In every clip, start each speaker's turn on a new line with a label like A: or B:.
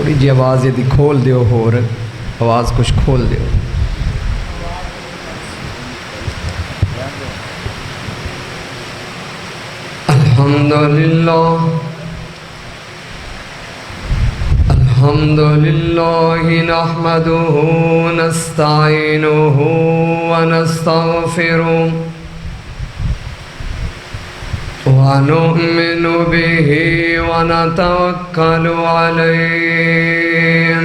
A: تھوڑی جی آواز یہ کھول دیو، ہور آواز کچھ کھول دیو۔ الحمدللہ نحمده نستعینه ونستغفره ونؤمن به ونتوکل علیہ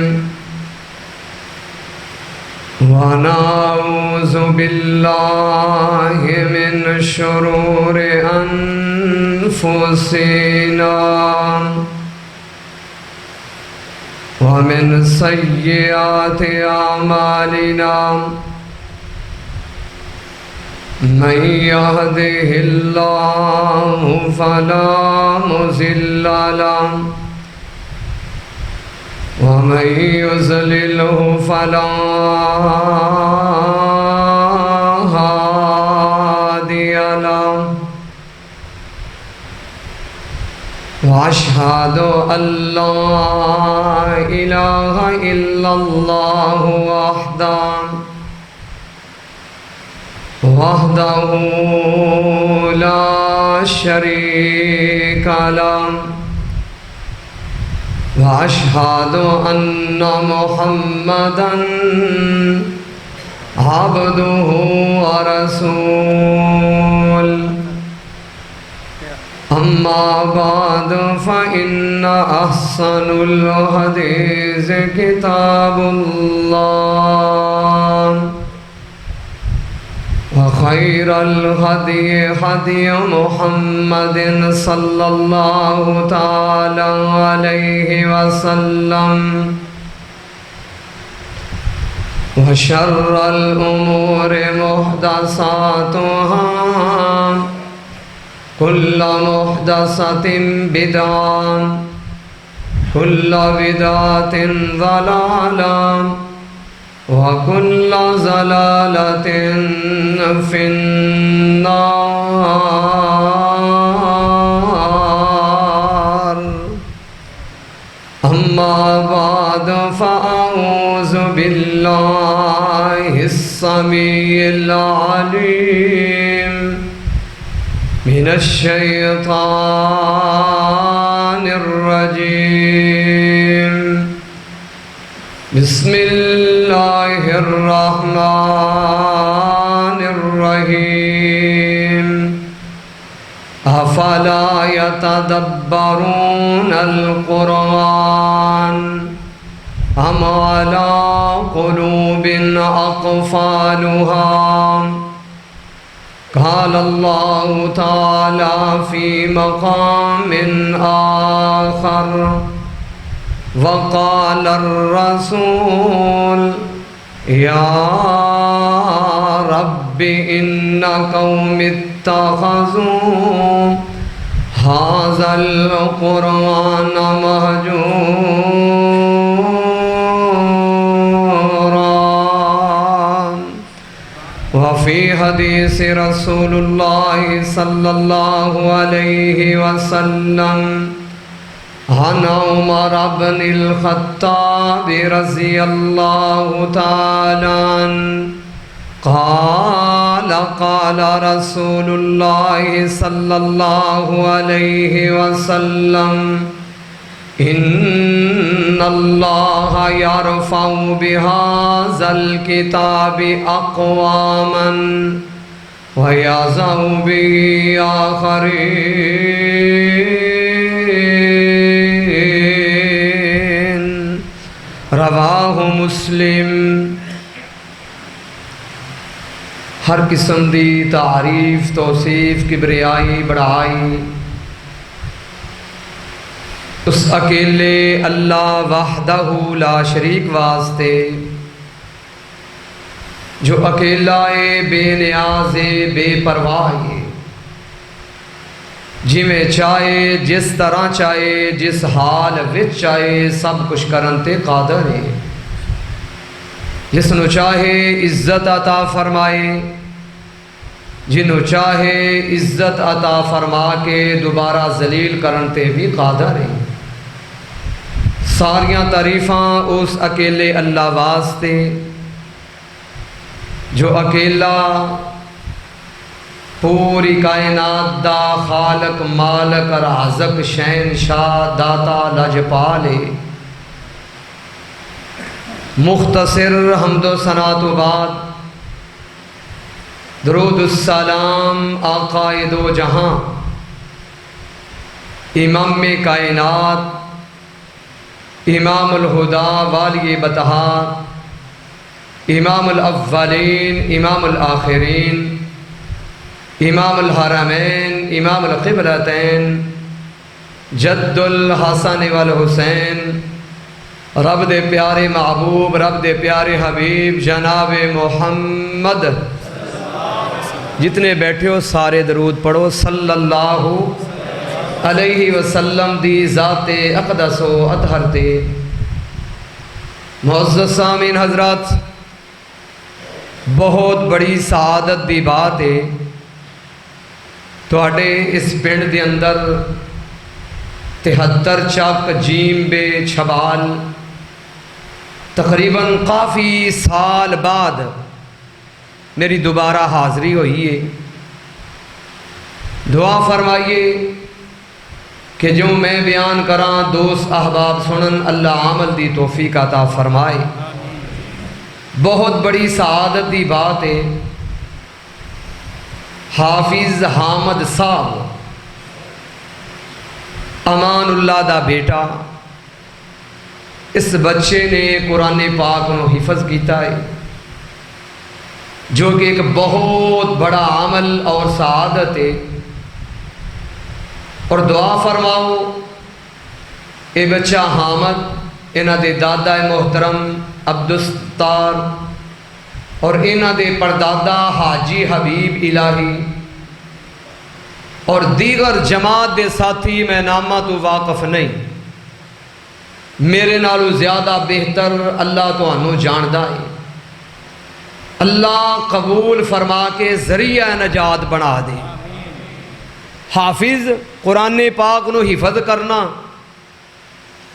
A: ونعوذ باللہ من شرور انفسنا ومن سیئات اعمالنا من يهده الله فلا مضل له ومن يضلله فلا هادي له وأشهد أن لا إله إلا الله وحده لا شريك له وأشهد أن محمدًا عبده ورسوله أما بعد فإن أحسن الحديث كتاب الله وخير الهدي هدي محمد صلى الله تعالى عليه وسلم وشر الأمور محدثاتها كل محدثة بدعة كل بدعة ضلالة وكل ضلالة في النار أما بعد فأعوذ بالله السميع العليم من الشيطان الرجيم بسم الله الرحمن الرحيم أفلا يتدبرون القرآن أم على قلوب أقفالها قال الله تعالى في مقام آخر وقال الرسول يا رب إن قوم اتخذوا هذا القرآن مهجورا وفي حديث رسول الله صلى الله عليه وسلم عن عمر بن الخطاب رضي الله تعالى عنه قال قال رسول الله صلى الله عليه وسلم إن الله يرفع بهذا الكتاب أقواما ويضع به آخرين رواہ مسلم۔ ہر قسم دی تعریف توصیف کبریائی بڑائی اس اکیلے اللہ وحدہ لا شریک واسطے جو اکیلا ہے، بے نیاز ہے، بے پرواہ ہے، جویں چاہے جس طرح چاہے جس حال وچ چاہے سب کچھ کرن تے قادر ہے، جس نو چاہے عزت عطا فرمائے، جنہوں چاہے عزت عطا فرما کے دوبارہ ذلیل کرن تے بھی قادر ہے۔ ساریاں تعریفاں اس اکیلے اللہ واسطے جو اکیلا پوری کائنات دا خالق مالک رازق شہنشاہ داتا لاجپال ہے۔ مختصر حمد و ثنا تو بعد درود السلام آقائے دو جہاں امام کائنات امام الہدا والی بطحات امام الاولین امام الآخرین امام الحرمین امام القبلتین جد الحسن والحسین رب دے پیارے محبوب رب دے پیارے حبیب جناب محمد جتنے بیٹھے ہو سارے درود پڑھو صلی اللہ علیہ وسلم دی ذات اقدس و اطہر تے۔ معزز سامعین حضرات، بہت بڑی سعادت دی بات ہے تواڈے اس پنڈ دے اندر 73 چک جیم بے چھبال تقریباً کافی سال بعد میری دوبارہ حاضری ہوئی ہے۔ دعا فرمائیے کہ جو میں بیان کراں دوست احباب سنن، اللہ عمل دی توفیق عطا فرمائے۔ بہت بڑی سعادت دی بات ہے، حافظ حامد صاحب امان اللہ دا بیٹا، اس بچے نے قرآن پاک نو حفظ کیتا ہے، جو کہ ایک بہت بڑا عمل اور سعادت ہے۔ اور دعا فرماؤ اے بچہ حامد انہ دے دادا محترم عبدالستار اور انہ دے پردادا حاجی حبیب الہی اور دیگر جماعت دے ساتھی میں نامہ تو واقف نہیں، میرے نالو زیادہ بہتر اللہ تو انو جاندہ ہے۔ اللہ قبول فرما کے ذریعہ نجات بنا دے۔ حافظ قرآن پاک نو حفظ کرنا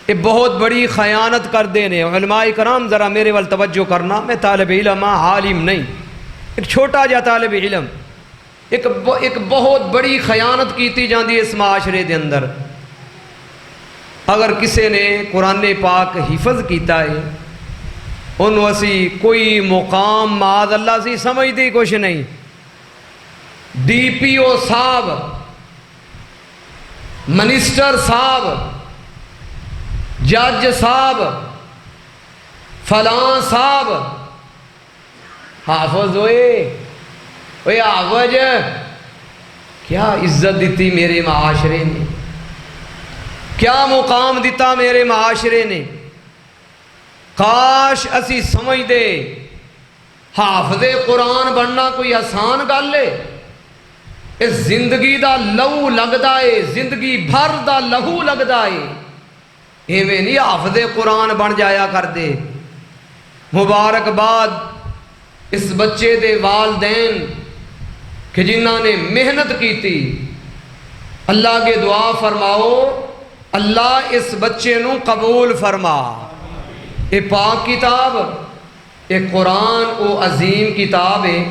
A: یہ بہت بڑی خیانت کر دینے۔ علماء کرام ذرا میرے وال توجہ کرنا، میں طالب علم عالم نہیں، ایک چھوٹا جا طالب علم، ایک بہت بڑی خیانت کیتی جاندی اس معاشرے دے اندر۔ اگر کسی نے قرآن پاک حفظ کیتا ہے انہوں اسی کوئی مقام معاذ اللہ سی سمجھتی کچھ نہیں۔ ڈی پی او صاحب، منسٹر صاحب، جج صاحب، فلاں صاحب، حافظ ہوئے حافظ، کیا عزت دیتی میرے معاشرے نے، کیا مقام دیتا میرے معاشرے نے۔ کاش اسی سمجھ دے حافظ قرآن بننا کوئی آسان گل ہے، اس زندگی دا لہو لگدا ہے، زندگی بھر دا لہو لگدا ہے، ایویں نہیں حافظ قرآن بن جایا کر دے۔ مبارکباد اس بچے دے والدین کہ جنہاں نے محنت کی تھی، اللہ کے دعا فرماؤ اللہ اس بچے نو قبول فرما۔ اے پاک کتاب، اے قرآن او عظیم کتاب ہے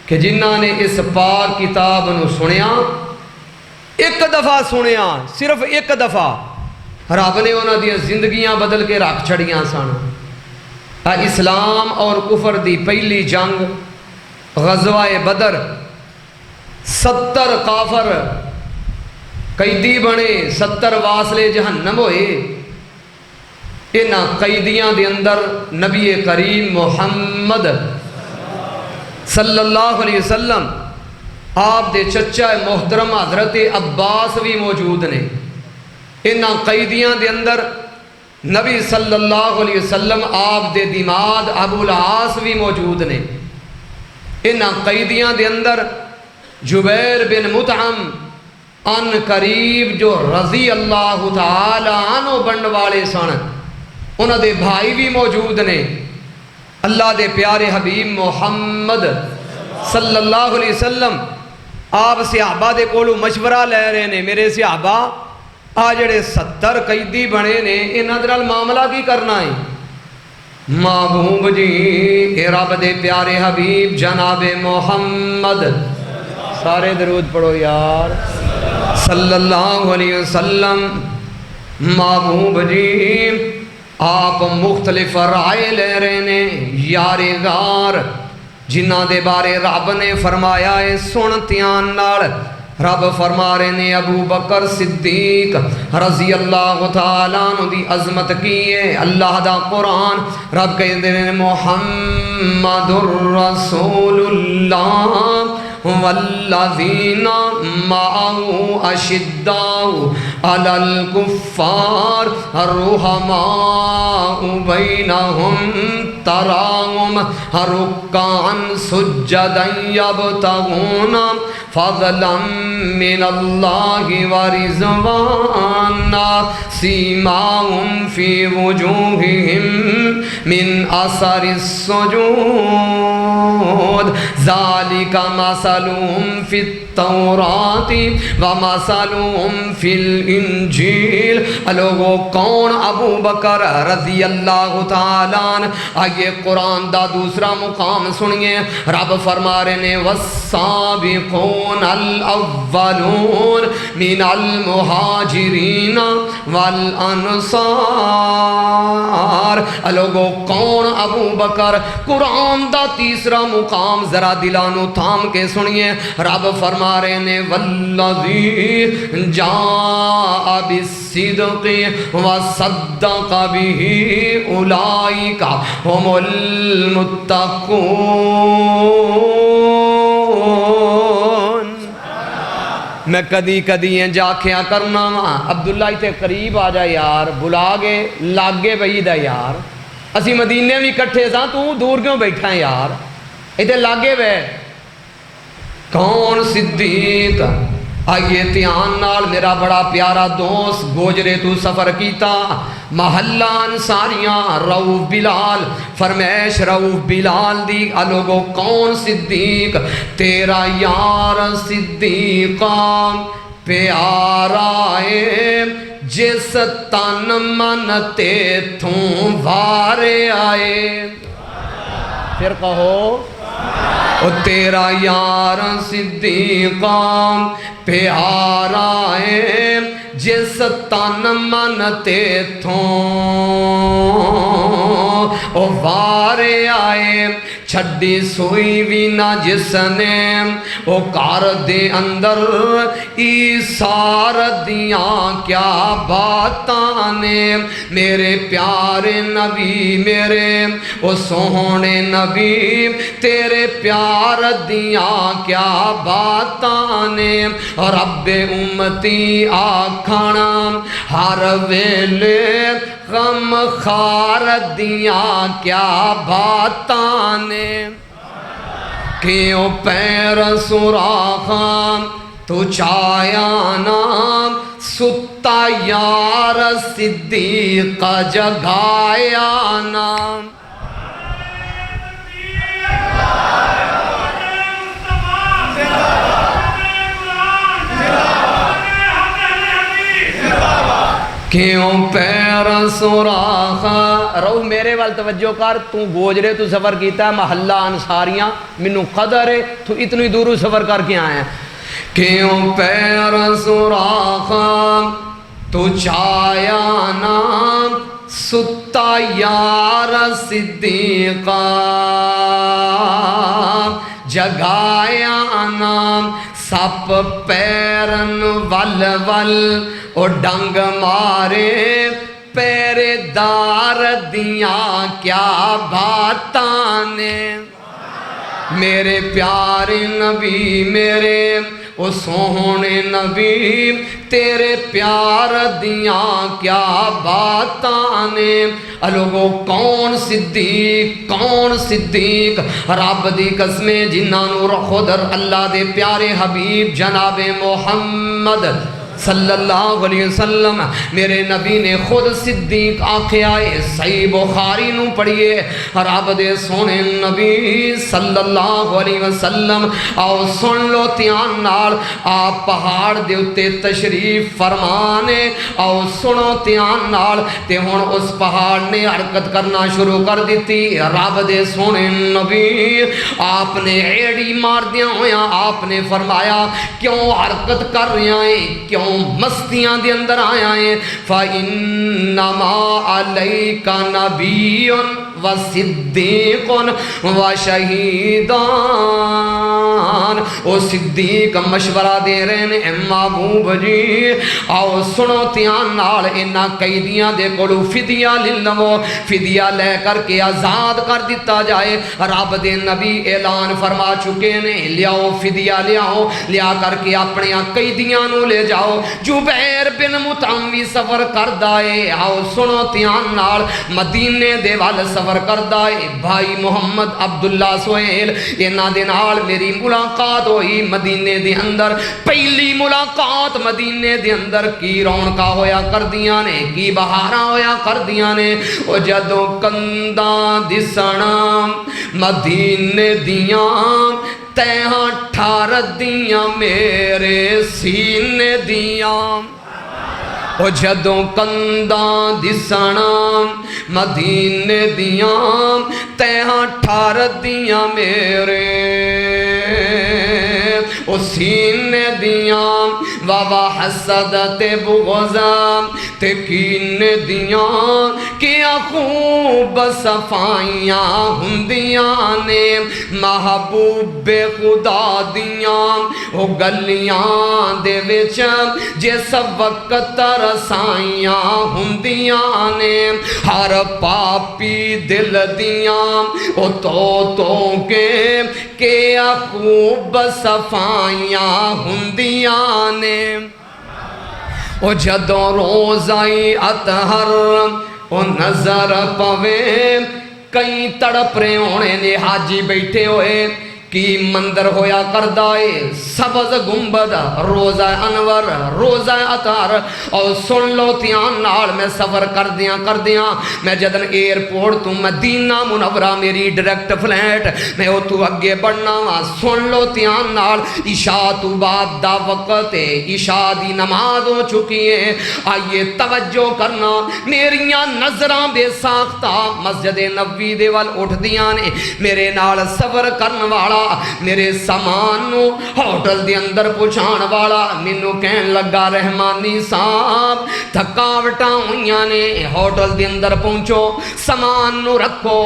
A: کہ جنہاں نے اس پاک کتاب نو سنیا، ایک دفعہ سنیا، صرف ایک دفعہ، رب نے انہاں دی زندگیاں بدل کے رکھ چھڑیاں سن۔ اسلام اور کفر دی پہلی جنگ غزوہ بدر، 70 کافر قیدی بنے، 70 واصلے جہنم ہوئے۔ انہاں قیدیاں دے اندر نبی کریم محمد صلی اللہ علیہ وسلم، آپ دے چچا محترم حضرت عباس بھی موجود نے۔ انہاں قیدیاں دے اندر نبی صلی اللہ علیہ وسلم آپ دے دماد ابو العاص بھی موجود نے۔ انہاں قیدیاں دے اندر جبیر بن مطعم ان قریب جو رضی اللہ تعالی عنہ بننے والے سن، انہاں دے بھائی بھی موجود نے۔ اللہ دے پیارے حبیب محمد صلی اللہ علیہ وسلم آپ صحابہ دے کولو مشورہ لے رہے نے، میرے صحابہ آ جڑے 70 قیدی بنے نے انہاں دے نال معاملہ کی کرنا ہے؟ محبوب جی اے رب دے پیارے حبیب جناب محمد، سارے درود پڑھو یار صلی اللہ علیہ وسلم۔ محبوب جی آپ مختلف رائے لے رہے نے، یار غار جنہ دے بارے رب نے فرمایا ہے سنتیان نال۔ رب فرما رہے نے ابو بکر صدیق رضی اللہ تعالیٰ عنہ دی عظمت کی ہے، اللہ دا قرآن رب کہتے ہیں محمد الرسول اللہ والذین معه اشداء علی الکفار الرحماء بینہم تراہم رکعا سجدا یبتغون فضلا من اللہ ورضوانا سیماہم فی وجوہہم من اثر السجود ذالک مثلهم فی التوراۃ ومثلهم فی الانجیل۔ لوگو کون؟ ابو بکر رضی اللہ تعالیٰ عنہ۔ آئیے قرآن دا دوسرا مقام سنیے، رب فرما رہے نے والسابقون الاولون من المہاجرین والانصار۔ لوگو کون؟ ابو بکر۔ قرآن دا تیسرا مقام ذرا دلانو تھام کے سنیے، رب فرما رہے نے والذی جاء بالصدق وصدق به اولئک هم المتقون۔ میں کدی کدی جا کیا کرنا وا عبداللہ تے قریب آ جا یار، بلا گے لاگے بئی دا یار، اسی مدینے بھی کٹھے ساں، تو دور کیوں بیٹھا ہے یار، ادھر لاگے بے۔ کون صدیق؟ آئیے دھیان نال، میرا بڑا پیارا دوست گوجرے تو سفر کیتا، محلہ انصاریاں، رؤوف بلال، فرمیش رؤوف بلال دی۔ لوگو کون صدیق؟ تیرا یار صدیقہ پیارا ہے جس تن من تے تھوں وارے آئے۔ پھر کہو او تیرا یار صدیقہ پیارا ہے جس تن من تے تھوں او وارے آئے۔ چھڈی سوئی بھی نہ جس نے او کار دے اندر ایسار دیاں کیا باتاں نے۔ میرے پیارے نبی میرے او سوہنے نبی تیرے پیار دیاں کیا باتاں نے۔ رب امتی آکھانا ہر ویلے غم خار دیاں کیا باتاں نے۔ کیوں پیر سراخاں تو چایا نام ستا یار صدیق جگایا نام۔ کیوں پیر سوراخا رو میرے وال توجہ کر، تو گوجرے تو سفر کیتا ہے، محلہ انصاریاں منو قدر ہے، تو اتنی دورو سفر کر کے آئے ہیں۔ کیوں پیر سوراخا تو چایا نام ستا یار صدیقہ جگایا نام۔ سپ پیرن ول ول او ڈنگ مارے پیرے دار دیاں کیا باتاں نے۔ میرے پیارے نبی میرے او سوہنے نبی تیرے پیار دیاں کیا باتاں نے۔ لوگو کون صدیق؟ کون صدیق؟ رب دی قسمیں جنہاں نور خودر اللہ دے پیارے حبیب جناب محمد صلی اللہ علیہ وسلم میرے نبی نے خود صدیق آکھے آئے صحیح بخاری نو پڑھیے رب دے سونے نبی صلی اللہ علیہ وسلم آؤ سن لو تیان نال آپ پہاڑ دے اتے تشریف فرمانے آؤ سنو تیان نال تے ہون اس پہاڑ نے حرکت کرنا شروع کر دیتی رب دے سونے نبی آپ نے ایڑی مار دیا ہویا آپ نے فرمایا کیوں حرکت کر رہے ہیں کیوں مستیاں دے اندر آیا ہیں فَإِنَّمَا عَلَيْكَ نَبِيٌّ وَصِدِّيقٌ وَشَهِيدان او صدیق مشورہ دے رہے ہیں محبوب جی آؤ سنو تیان نال انہاں قیدیاں دے کولو فدیہ للو فدیہ لے کر کے آزاد کر دیتا جائے رب دے نبی اعلان فرما چکے نے لیاؤ فدیہ لیاؤ لیا کر کے اپنے قیدیاں نو لے جاؤ جبیر بن مطعم بھی سفر کردائے آؤ سنو تیان نال مدینے دے وال سفر کردائے بھائی محمد عبداللہ سہیل انہاں دے نال میری ملاقات ہوئی مدینے دے اندر پہلی ملاقات مدینے دے اندر کی رونقا ہویا کر دیا نے کی بہارا ہویا کر دیا نے او جدو کنداں دسنا مدینے دیاں تیہاں ٹھار دیاں میرے سینے دیاں او جدوں کنداں دسنا مدینے دیاں تیہاں ٹھار دیاں میرے او سینے دیاں وابا حسد تے بغضا تے کینے دیاں کیا خوب صفائیاں ہندیاں نے محبوب خدا دیاں او گلیاں دے وچ جس وقت رسائیاں ہندیاں نے ہر پاپی دل دیاں او تو کے کیا خوب صفائیاں ہندیاں نے او جدوں روزائی اطہر او نظر پوے کئی تڑپ رہے ہونے نے حاجی بیٹھے ہوئے کی مندر ہویا کردائے سبز گنبد روزہ انور روزہ اطہر اور سن لو تیان نال میں سفر کر دیاں میں جدن ایئرپورٹ تو مدینہ منورہ میری ڈائریکٹ فلائٹ میں او تو اگے بڑھنا وا سن لو تیان نال عشاء تو بعد دا وقت ہے عشاء دی نماز ہو چکی ہے آئیے توجہ کرنا میریاں نظراں بے ساختہ مسجد نبوی دے وال اٹھ دیاں نے میرے نال سفر کرن والا میرے سامان نو ہوٹل دے اندر پہنچان والا مینوں کہن لگا رحمانی صاحب تھکاوٹاں ہوئیاں نے ہوٹل دے اندر پہنچو سامان نو رکھو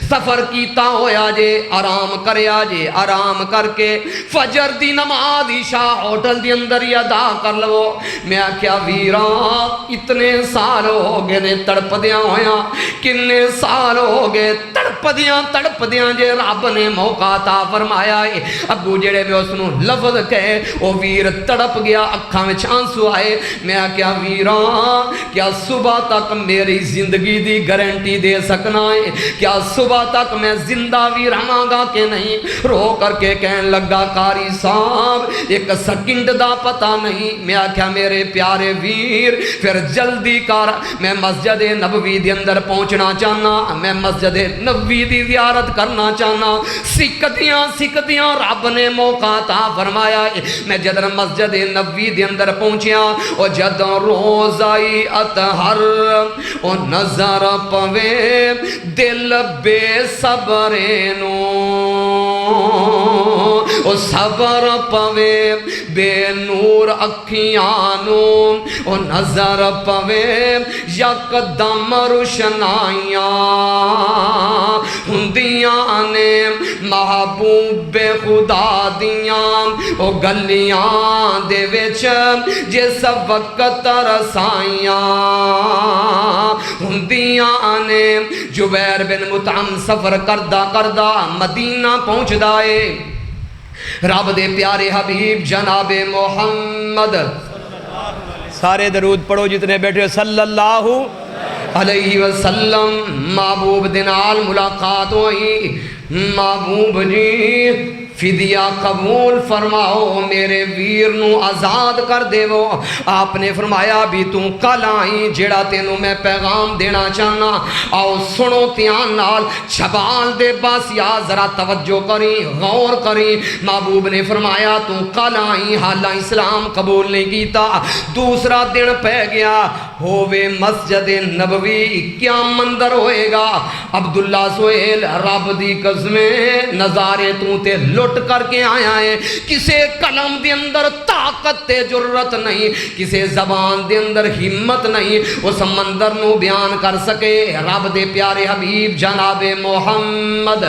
A: سفر کیتا ہویا جے آرام کریا جے آرام کر کے فجر دی نماز عشاء ہوٹل دے اندر ہی ادا کر لو میں کیا ویراں اتنے سال ہو گئے نے تڑپ دیاں ہویا کنے سال ہو گئے تڑپ دیاں جے رب نے موقع تا فرمایا ہے ابو جڑے میں اس نو لفظ کہے او ویر تڑپ گیا اکھاں میں آنسو آئے میں کیا ویراں کیا صبح تک میری زندگی دی گارنٹی دے سکنا ہے کیا صبح تک میں زندہ بھی رہاں گا کہ نہیں رو کر کے کہن لگا قاری صاحب ایک سیکنڈ دا پتہ نہیں میں کیا میرے پیارے ویر پھر جلدی کر میں مسجد نبوی دے اندر پہنچنا چاہنا میں مسجد نبوی دی زیارت کرنا چاہنا سکھدیاں رب نے موقع تا فرمایا میں جدن مسجد نبوی دے اندر پہنچیا او جدن روزائی اطہر او نظر پوے دل بے صبرینو او صبر پوے بے نور اکھیانو او نظر پوے یک دم روشنائیاں ہندیاں نے محبوب خدا دیاں او گلیاں دے وچ جس وقت رسائیاں ہندیاں نے جبیر بن مطعم سفر کردہ مدینہ پہنچ دائے رب دے پیارے حبیب جناب محمد سارے درود پڑھو جتنے بیٹھے صلی اللہ علیہ وسلم محبوب دے نال ملاقات ہوئی محبوب جی فدیہ قبول فرماؤ میرے ویر نو آزاد کر دیو۔ آپ نے فرمایا بھی تو کل آئی جڑا تینوں میں پیغام دینا چاہنا، آؤ سنو تیان نال چھبال دے باسیا ذرا توجہ کری غور کری۔ محبوب نے فرمایا تو کل آئی حالہ اسلام قبول نہیں کیتا، دوسرا دن پہ گیا ہووے مسجد نبوی کیا مندر ہوئے گا۔ عبداللہ سہیل رب دی قسمیں نظارے تو تے لٹ کر کے آیا ہے، کسے کلم دے اندر طاقت تے جرت نہیں، کسے زبان دے اندر ہمت نہیں اس مندر نو بیان کر سکے۔ رب دے پیارے حبیب جناب محمد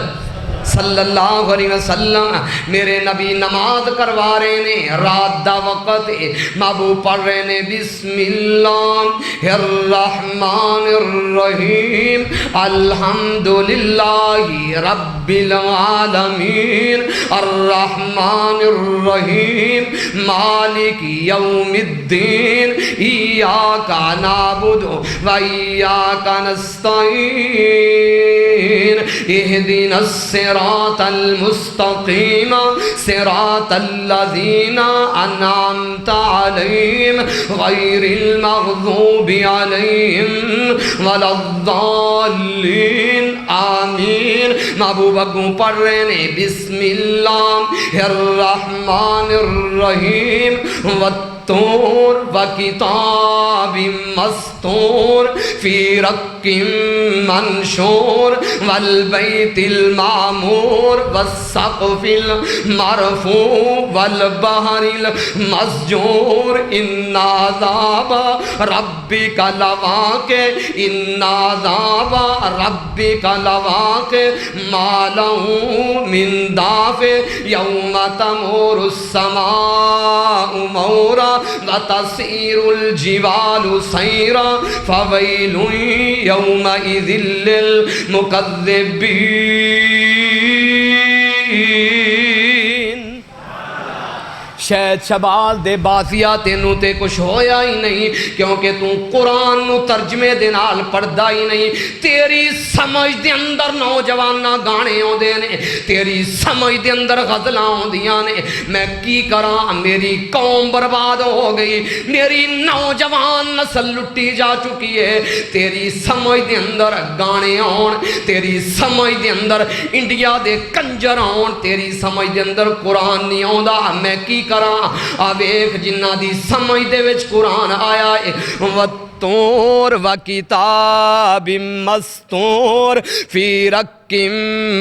A: صلی اللہ علیہ وسلم میرے نبی نماز کروا رہے نے، رات دا وقت محبوب پڑھ رہے نے بسم اللہ الرحمن الرحیم الحمدللہ رب العالمین الرحمن الرحیم مالک یوم الدین ایاک نعبد و ایاک نستعین اہدنا الصراط المستقیم صراط الذین انعمت علیہم غیر المغضوب علیہم ولا الضالین آمین۔ محبوب اگوں پڑھ رہے نے بسم اللہ الرحمن الرحیم والطور وکتاب مستور فی رق منشور والبیت المعمور والسقف المرفوع والبحر المسجور ان عذاب ربک لواقع ان عذاب ربک لواقع ما له من دافع یوم تمور السماء مورا وتسیر الجبال سیرا فویل یومئذ للمکذبین۔ شاید شبال دے بازیا تینوں تے کچھ ہویا ہی نہیں کیونکہ تو قرآن نو ترجمے دے نال پڑھدا ہی نہیں۔ تیری سمجھ دے اندر نوجوانہ گانے ہوں دے نے، تیری سمجھ دے اندر غزلاں ہوں دیاں نے، میں کی کراں میری قوم برباد ہو گئی، میری نوجوان نسل لٹی جا چکی ہے۔ تیری سمجھ دے اندر گانے آن، تیری سمجھ دے اندر انڈیا دے کنجر آن، تیری سمجھ دے اندر قرآن نہیں آندا، میں کی کراں آویخ جنہ دی سمجھ دے وچ قرآن آیا ہے والطور وکتاب مستور فی رق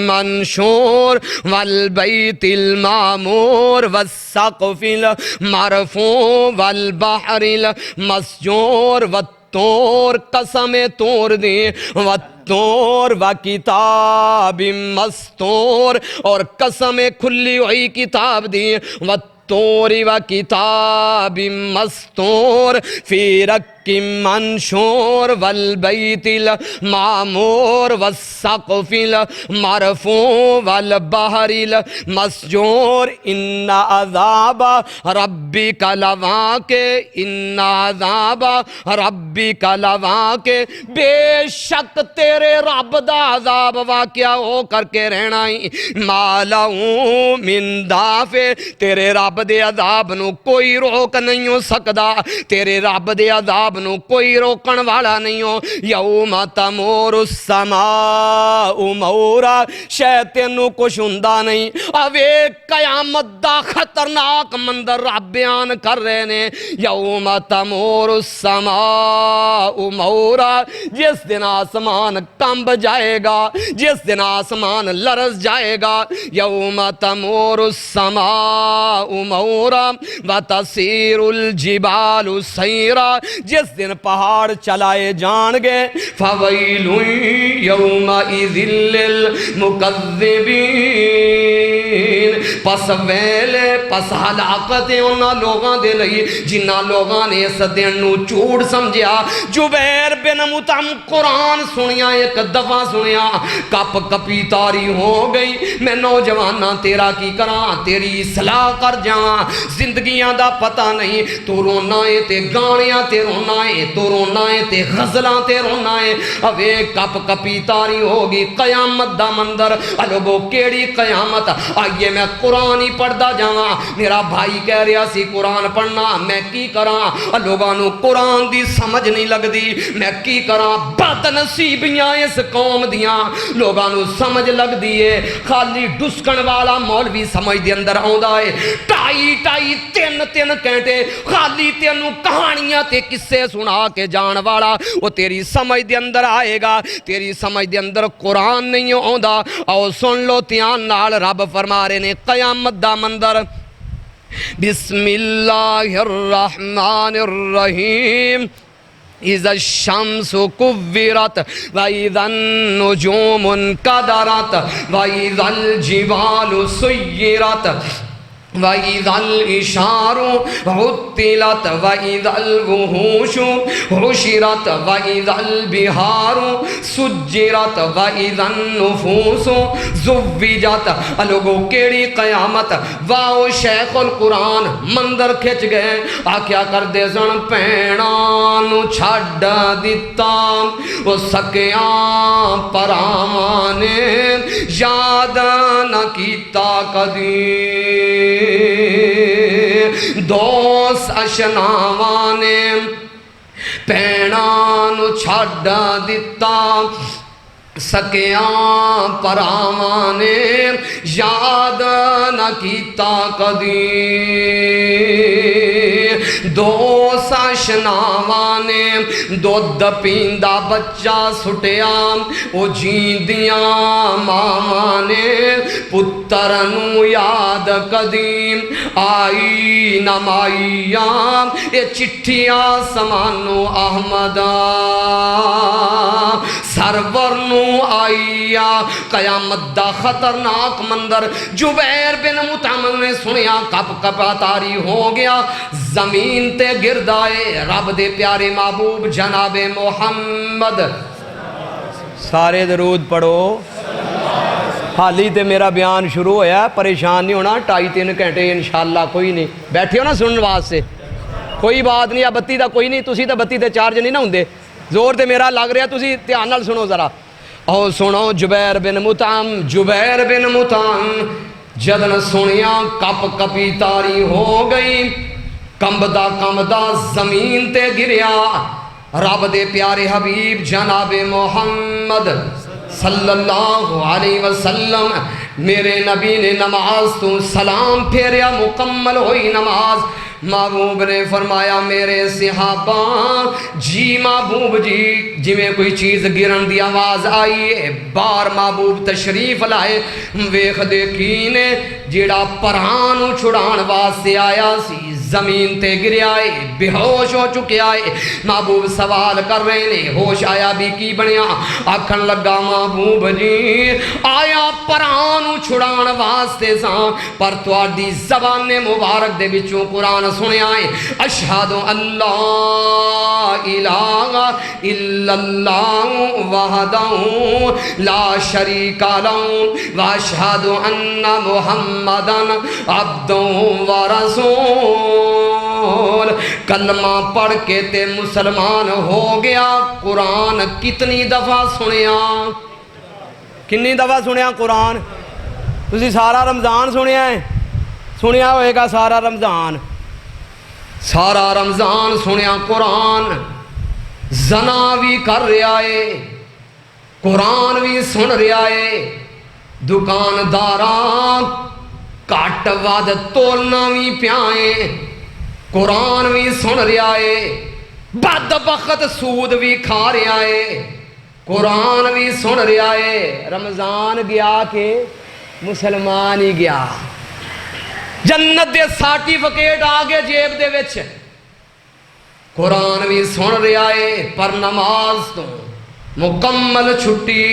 A: منشور والبیت المعمور والسقف المرفوع والبحر المسجور والطور قسم طور دی والطور وکتاب مستور اور قسم کھلی ہوئی کتاب دی والطور وکتاب مستور فی رق منشور والبیت المعمور والسقف المرفوع والبحر المسجور ان عذاب ربک لواقع ان عذاب ربک لواقع۔ بے شک تیرے رب دا عذاب واقعہ ہو کر کے رہنا ہی، ما لہ من دافع، تیرے رب دے عذاب نو کوئی روک نہیں ہو سکدا، تیرے رب دے عذاب نو کوئی روکن والا نہیں ہو۔ یوم تمور السماء مورا، شاید تینوں کچھ ہوندا نہیں، اوے قیامت دا خطرناک مندر رب بیان کر رہے نے۔ یوم تمور السماء مورا، جس دن آسمان کمب جائے گا، جس دن آسمان لرز جائے گا۔ یوم تمور السماء مورا وتسیر الجبال سیرا، جس دن پہاڑ چلائے جان گے۔ فویل یومئذ للمکذبین، پس ویلے پس ہلاکت انہاں لوگاں دے لئی جنہاں لوگاں نے اس دن نو چوڑ سمجھیا۔ جبیر بن مطعم قرآن سنیا ایک دفعہ سنیا، کپ کپی تاری ہو گئی، میں نوجوانہ تیرا کی کراں، تیری اصلاح کر جاواں، زندگیاں دا پتہ نہیں، تو رونا ہے تے گانیاں تے رونا ہے، تو رونا ہے تے غزلاں تے رونا ہے۔ اوے کپ کپی تاری ہوگی، قیامت دا مندر، الگو کیڑی قیامت؟ آئیے میں قرآن ہی پڑھدا جاواں، میرا بھائی کہہ رہا سی قرآن پڑھنا، میں کی کراں، لوگاں نو قرآن دی سمجھ نہیں لگدی، میں کی کراں، بد نصیبیاں اس قوم دیاں، لوگاں نو سمجھ لگدی ہے، خالی ڈسکن والا مولوی سمجھ دے اندر آوندا ہے، ٹائی ٹائی تین تین گھنٹے خالی تینوں کہانیاں تے قصے سنا کے جان والا، وہ تیری سمجھ دے اندر آئے گا، تیری سمجھ دے اندر قرآن نہیں آوندا۔ او سن لو دھیان نال، رب فرما رہے نے قیامت دا مندر، بسم اللہ الرحمن الرحیم، اذا الشمس کورت واذا النجوم انکدرت واذا الجبال سیرت وَإِذَا الْإِشَارُ عُطِّلَتْ وَإِذَا الْوُحُوشُ حُشِرَتْ وَإِذَا الْبِحَارُ سُجِّرَتْ وَإِذَا النُّفُوسُ زُوِّجَتْ۔ لوگوں کیڑی قیامت، واؤ شیخ القرآن مندر کھچ گئے، کیا کر دے سن، پیڑاں نو چھڈ دتا، وہ سکیاں پراواں نے یاد نہ کیتا کدی، دوست اشناواں نے پیڑاں نو چھڈ دتا، سکیاں پراواں نے یاد نہ کیتا کدی، دوست اشناواں نے دودھ پیندا بچہ سٹیا، وہ جیندیاں ماواں نے پتر نو یاد کدی آئی نہ مائیاں، یہ چٹھیاں سمانو احمدہ سرور نو آئیا۔ قیامت دا خطرناک مندر جبیر بن مطعم نے سنیا، کپ کپا تاری ہو گیا، زمین تے گردائے رب دے پیارے محبوب جناب محمد، سارے درود پڑھو، حالی تے میرا بیان شروع ہویا، پریشان نہیں ہونا، 2.5-3 گھنٹے انشاءاللہ کوئی نہیں، بیٹھے ہو نا سنن واسطے، کوئی بات نہیں، بتی دا کوئی نہیں، تسی تے بتی تے چارج نہیں نہ ہوندے، زور تے میرا لگ رہا، تسی دھیان نال سنو ذرا، او سنو جبیر بن مطعم جدن سنیا کپ کپی تاری ہو گئی، کمبدا کمبدا زمین تے گریا، رب دے پیارے حبیب جناب محمد صلی اللہ علیہ وسلم، میرے نبی نے نماز تو سلام پھیریا، مکمل ہوئی نماز، محبوب نے فرمایا میرے صحابہ جی محبوب جی، جی میں کوئی چیز گرن دی آواز آئی ہے، بار محبوب تشریف لائے، ویخ دیکھینے جیڑا پرانو چھڑان واسے آیا سی زمین تے گریا ہے، بے ہوش ہو چکے آئے، محبوب سوال کر رہے نے، ہوش آیا بھی کی بنیا، آکھن لگا محبوب جی آیا پرانو چھڑان واسطے ساں، پر تواڈی زبان مبارک دے بچوں قرآن سنے آئے، اشہدو اللہ الہ الا اللہ وحدہ لا شریک لہ واشہدو ان محمدن عبدہ ورسول، کلمہ پڑھ کے تے مسلمان ہو گیا، قرآن کتنی دفعہ سنیا، کنی دفعہ سنیا قرآن، تسی سارا رمضان سنیا ہے، سنیا ہوئے گا سارا رمضان سنیا قرآن، زنا بھی کر رہا ہے، قرآن بھی سن رہا ہے، دکانداران کٹ ود تولنا بھی پیائیں، قرآن بھی سن رہا ہے، بدبخت سود بھی کھا رہا ہے، قرآن بھی سن رہا ہے، رمضان گیا کہ مسلمان ہی گیا، جنت دے سرٹیفکیٹ آگے جیب دے وچ، قرآن بھی سن رہا ہے، پر نماز تو مکمل چھٹی،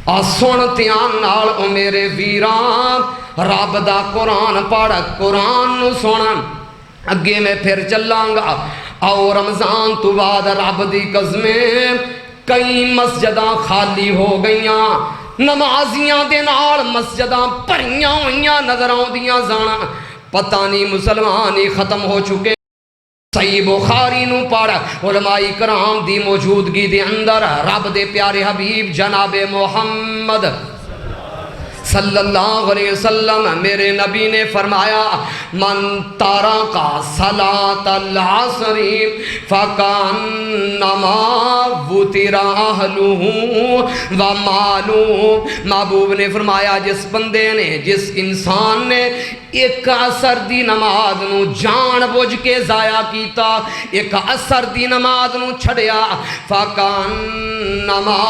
A: اور سن دھیان نال او میرے ویران، رب دا قرآن پڑھ، قرآن نو سن، اگے میں پھر چلاں گا، او رمضان تو بعد رب دی قسمیں کئی مسجداں خالی ہو گئیاں، نمازیاں دے نال مسجداں بھریاں ہوئیاں نظر آؤندیاں جانا، پتہ نہیں مسلمان ہی ختم ہو چکے، صحیح بخاری نو پڑھ، علماء کرام دی موجودگی دے اندر رب دے پیارے حبیب جناب محمد صلی اللہ علیہ وسلم میرے نبی نے فرمایا من تارک صلاۃ العصر فکانما وطر اہلہ ومالہ، محبوب نے فرمایا جس بندے نے، جس انسان نے ایک عصر دی نماز نو جان بوجھ کے ضائع کیتا، ایک عصر دی نماز نو چھڑیا، فکانما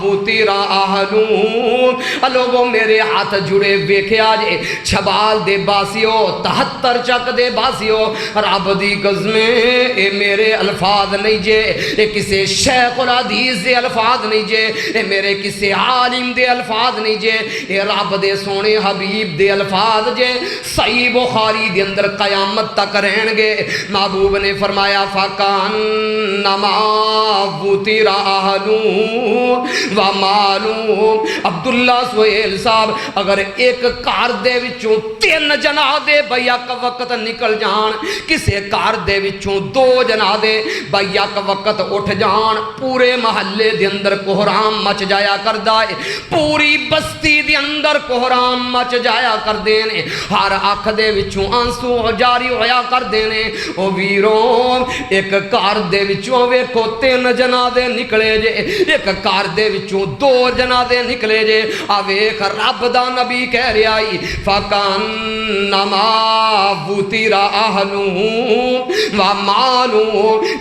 A: وطر اہلہ، لوگوں میرے ہاتھ جڑے ویکھیا جے چھبال دے باسیو 73 چک دے باسیو، رب دی قسمیں اے میرے الفاظ نہیں جے، اے کسے شیخ الحدیث دے الفاظ نہیں جے، اے میرے کسے عالم دے الفاظ نہیں جے، اے رب دے سونے حبیب دے الفاظ جے، صحیح بخاری دے اندر قیامت تک رہن گے۔ محبوب نے فرمایا فَكَأَنَّمَا وُطِرَ أَهْلُهُ وَمَالُهُ۔ عبداللہ سہیل صاحب اگر ایک کار دے وچوں 3 جنازے بیک وقت نکل جان، کسے کار دے وچوں 2 جنازے بیک وقت اٹھ جان، پورے محلے دے اندر کوہرام مچ جایا کردا ہے، پوری بستی دے اندر کوہرام مچ جایا کردے نے، ہر اکھ دے وچوں آنسو جاری ہویا کردے نے۔ او ویرو ایک کار دے وچوں ویکھو 3 جنازے نکلے جے، ایک کار دے وچوں 2 جنازے نکلے جے، آ ویکھ رب دا نبی کہہ رہا ہے فَكَأَنَّمَا وُطِرَ أَهْلُهُ وَمَالُهُ۔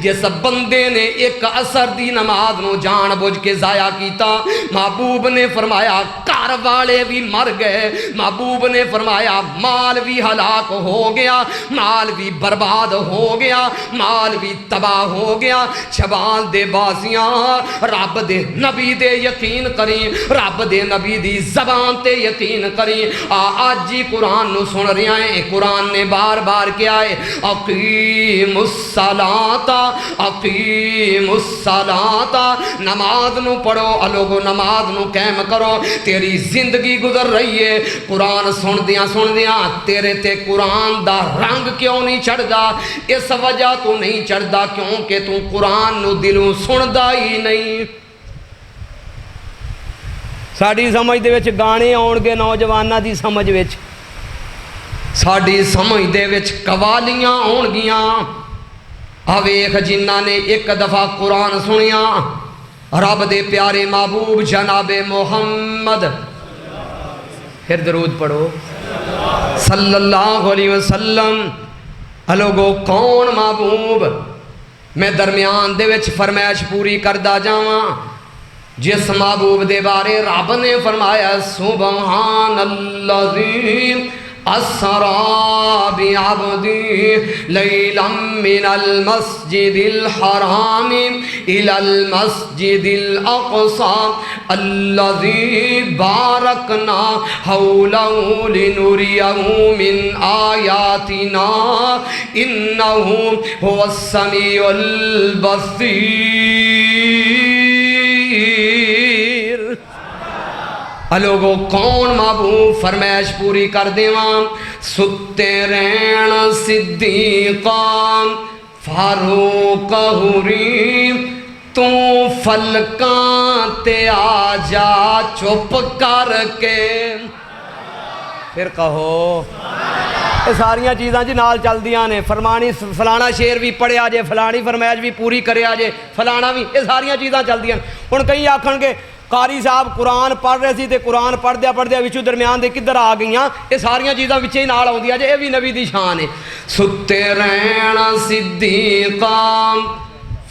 A: جس بندے نے ایک عصر دی نماز نو جان بوجھ کے ضائع کیتا، محبوب نے فرمایا گھر والے بھی مر گئے، محبوب نے فرمایا مال بھی ہلاک ہو گیا، مال بھی برباد ہو گیا، مال بھی تباہ ہو گیا۔ چھبال دے بازیاں رب دے نبی دے یقین کریں، رب دے نبی دی زبان تے یقین کریں۔ آج جی قرآن نو سن رہا ہے، قرآن نے بار بار کیا ہے اقیم الصلاۃ اقیم الصلاۃ، نماز نو پڑھو، لوگو نماز نو قائم کرو۔ تیری زندگی گزر رہی ہے، قرآن سن دیاں تیرے تے قرآن دا رنگ کیوں نہیں چڑھدا؟ اس وجہ تو نہیں چڑھدا کیونکہ تو قرآن نو دلوں سندا ہی نہیں۔ ساڈی سمجھ دے وچ گانے آن گے نوجواناں دی سمجھ وچ، ساڈی سمجھ دے وچ قوالیاں آن گیاں۔ ویکھ جنہاں نے ایک دفعہ قرآن سنیا، رب دے پیارے محبوب جناب محمد، پھر درود پڑھو صلی اللہ علیہ وسلم۔ لوگو کون محبوب؟ میں درمیان دے وچ فرمائش پوری کردا جاواں۔ جس محبوب دے بارے رب نے فرمایا سبحان الذی اسرا بعبدی لیلا من المسجد الحرام الى المسجد الاقصى الذی بارکنا حولہ لنریہ من آیاتنا انہ هو السمیع البصیر۔ لوگو کون محبوب؟ فرمائش پوری کر دیواں۔ ستے رین صدیقان فاروق حری، تو فلکاں تے آ جا چپ کر کے۔ پھر کہو یہ ساریاں چیزاں جی نال چل دیاں نے، فرمانی فلانا شیر بھی پڑھیا جے، فلانی فرمائش بھی پوری کریا جے، فلانا بھی، یہ ساریاں چیزاں چل دیاں۔ ہن کئی آکھن گے قاری صاحب قرآن پڑھ رہے سی تے قرآن پڑھدیا وچوں درمیان دے کدھر آ گئیاں، یہ ساریاں چیزاں وچے ہی نال آؤندیاں جے، یہ بھی نبی دی شان ہے۔ ستے رہن صدیقاں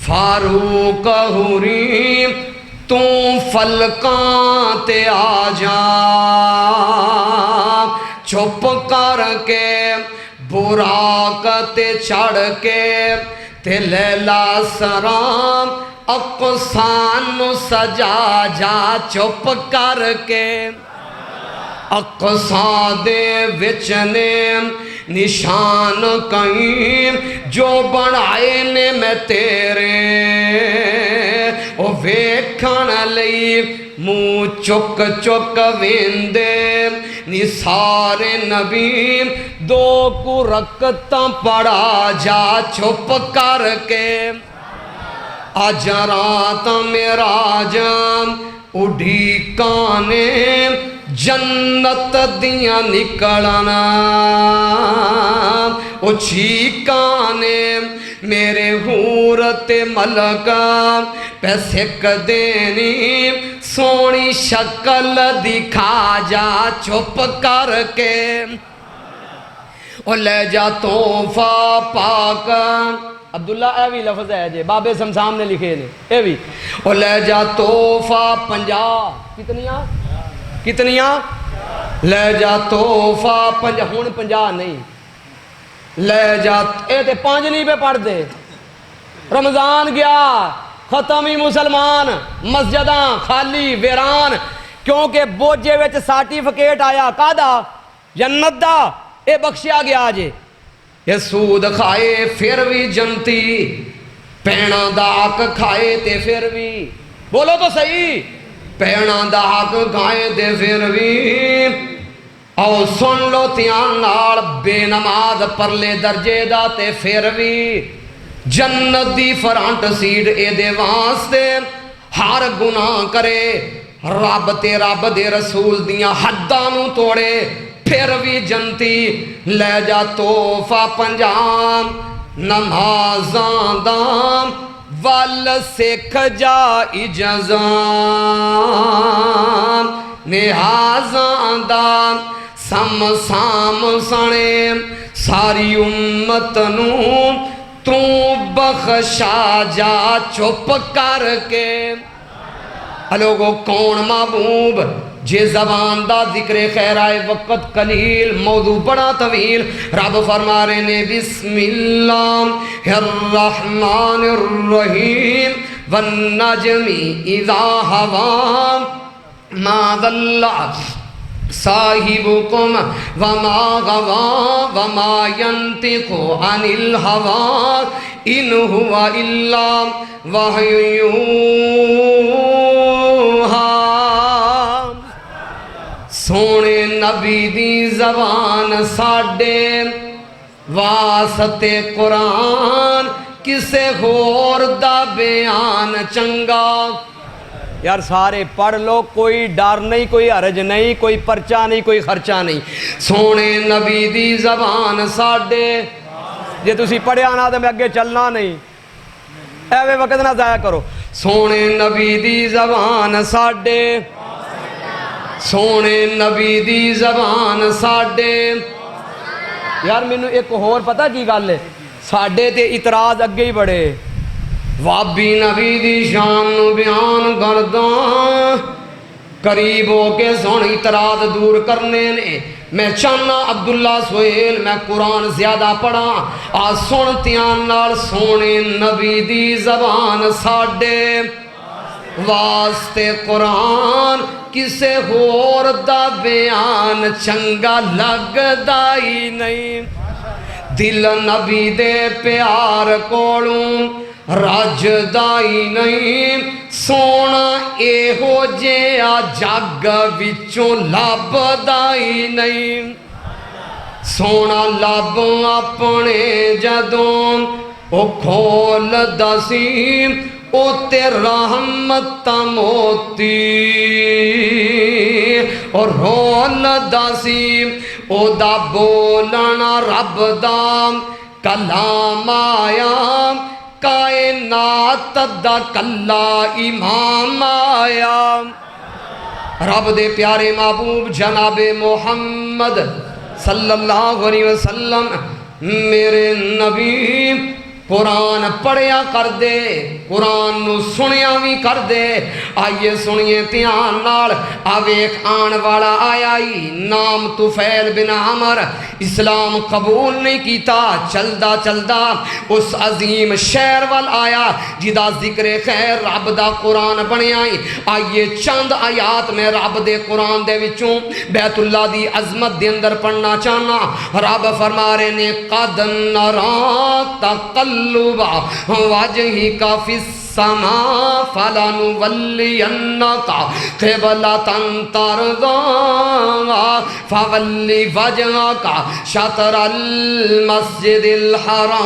A: فاروق حری، تو فلکاں تے آ جا چپ کر کے، براق تے چڑھ کے تے لیلا سرام اقصان سجا جا چپ کر کے۔ اقصا دے وچ نے نشان کہیں جو بنائے نے میں تیرے، او ویکھن لئی منہ چک چک ویندے نی سارے نبی، دو کو رکعتاں پڑھا جا چپ کر کے۔ آج رات میرا جام اڈھی کانے جنت دیاں نکلنا او چھیکانے میرے حور تے ملکا پہ سک دینی سونی شکل دکھا جا چھپ کر کے او لے جا تحفہ پاک عبداللہ اے بھی لفظ ہے جے بابے سمسام نے لکھے نے اے بھی او لے جا تحفہ 50 کتنیاں لے جا تحفہ 50 ہون 50 نہیں لے جا اے تے 5 نہیں پہ پڑھ دے رمضان گیا ختم ہی مسلمان مسجداں خالی ویران کیونکہ بوجھے وچ سرٹیفکیٹ آیا کادا جنت دا اے بخشیا گیا جے یہ سود کھائے پھر بھی جنتی پینا دا حق کھائے تے پھر بھی بولو تو صحیح پینا دا حق کھائے تے پھر بھی او سن لو تیان نال بے نماز پرلے درجے دا تے پھر بھی جنت دی فرانٹ سیڈ اے دے واسطے ہر گناہ کرے رب تے رب دے رسول دیاں حدانوں توڑے پھر بھی جنتی لے جا تحفہ 50 نمازاں دام ول سکھ جا اجزام نہازاں دام سم سام سنے ساری امت نوں تو بخشا جا چھپ کر کے لوگو کون محبوب جے زبان دا ذکر خیر آئے وقت قلیل موضوع بڑا طویل رب فرما رہے نے بسم اللہ الرحمن الرحیم والنجم اذا ہوا ما ضل صاحبکم وما غوا وما ينطق عن الہوا ان ہوا الا وحی یوحا سونے نبی دی زبان ساڈے واسطے قرآن کسے غور دا بیان چنگا یار سارے پڑھ لو کوئی ڈر نہیں کوئی حرج نہیں کوئی پرچہ نہیں کوئی خرچہ نہیں سونے نبی دی زبان ساڈے جے تسی پڑھیا نہ تو میں اگے چلنا نہیں ایوے وقت نہ ضائع کرو سونے نبی دی زبان ساڈے سونے نبی دی زبان ساڈے یار مینوں ایک اور پتہ کی گل ہے ساڈے تے اعتراض اگے ہی بڑے وابی نبی دی شان نو بیان کرداں قریب ہو کے سن اعتراض دور کرنے نے میں چاہنا عبداللہ سہیل میں قرآن زیادہ پڑھا آ سن تیان نال سونے نبی دی زبان ساڈے واسطے قرآن کسے ہور دا بیان چنگا لگدا ہی نہیں دل نبی دے پیار کولوں رجدا ہی نہیں سونا اے ہو جیا جگ وچوں لبدا ہی نہیں سونا لب اپنے جدوں او کھول دسی او تے رحمت موتی اور رول دسی او دا بولنا رب دا کلام آیا کائنات دا کلا امام آیا رب دے پیارے محبوب جناب محمد صلی اللہ علیہ وسلم میرے نبی قرآن پڑھیا کر دے قرآن نو سنیا بھی کر دے آئیے سنیے تیان نال آویک آن والا آیا ہی نام طفیل بن عمر اسلام قبول نہیں کیتا چلدا چلدا اس عظیم شہر وال آیا جدا ذکر خیر رب دا قرآن بنیا ہی آئیے چند آیات میں رب دے قرآن دے وچوں بیت اللہ دی عظمت دے اندر پڑھنا چاہنا رب فرما رہے نے قد نراک تقلبا وجہک فی السماء فلنولینک قبلۃ ترضاها فولی وجہک شطر المسجد الحرام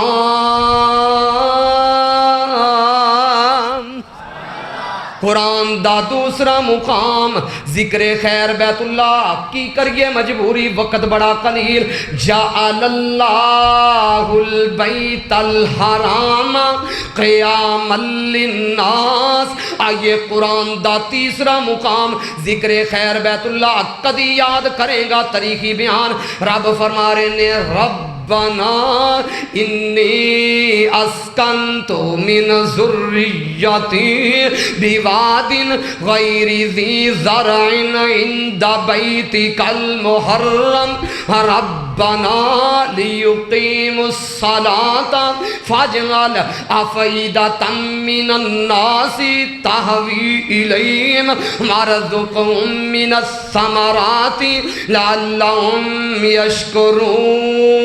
A: قرآن دا دوسرا مقام ذکر خیر بیت اللہ کی کریے مجبوری وقت بڑا قلیل جعل اللہ البیت الحرام قیاما للناس آئیے قرآن دا تیسرا مقام ذکر خیر بیت اللہ کدی یاد کرے گا تاریخی بیان رب فرما رہے نے ربنا انی اسکنت من ذریتی بواد غیر ذی زرع عند بیتک المحرم ربنا لیقیموا الصلاة فاجعل افئدة من الناس تهوی الیہم وارزقهم من الثمرات لعلهم یشکرون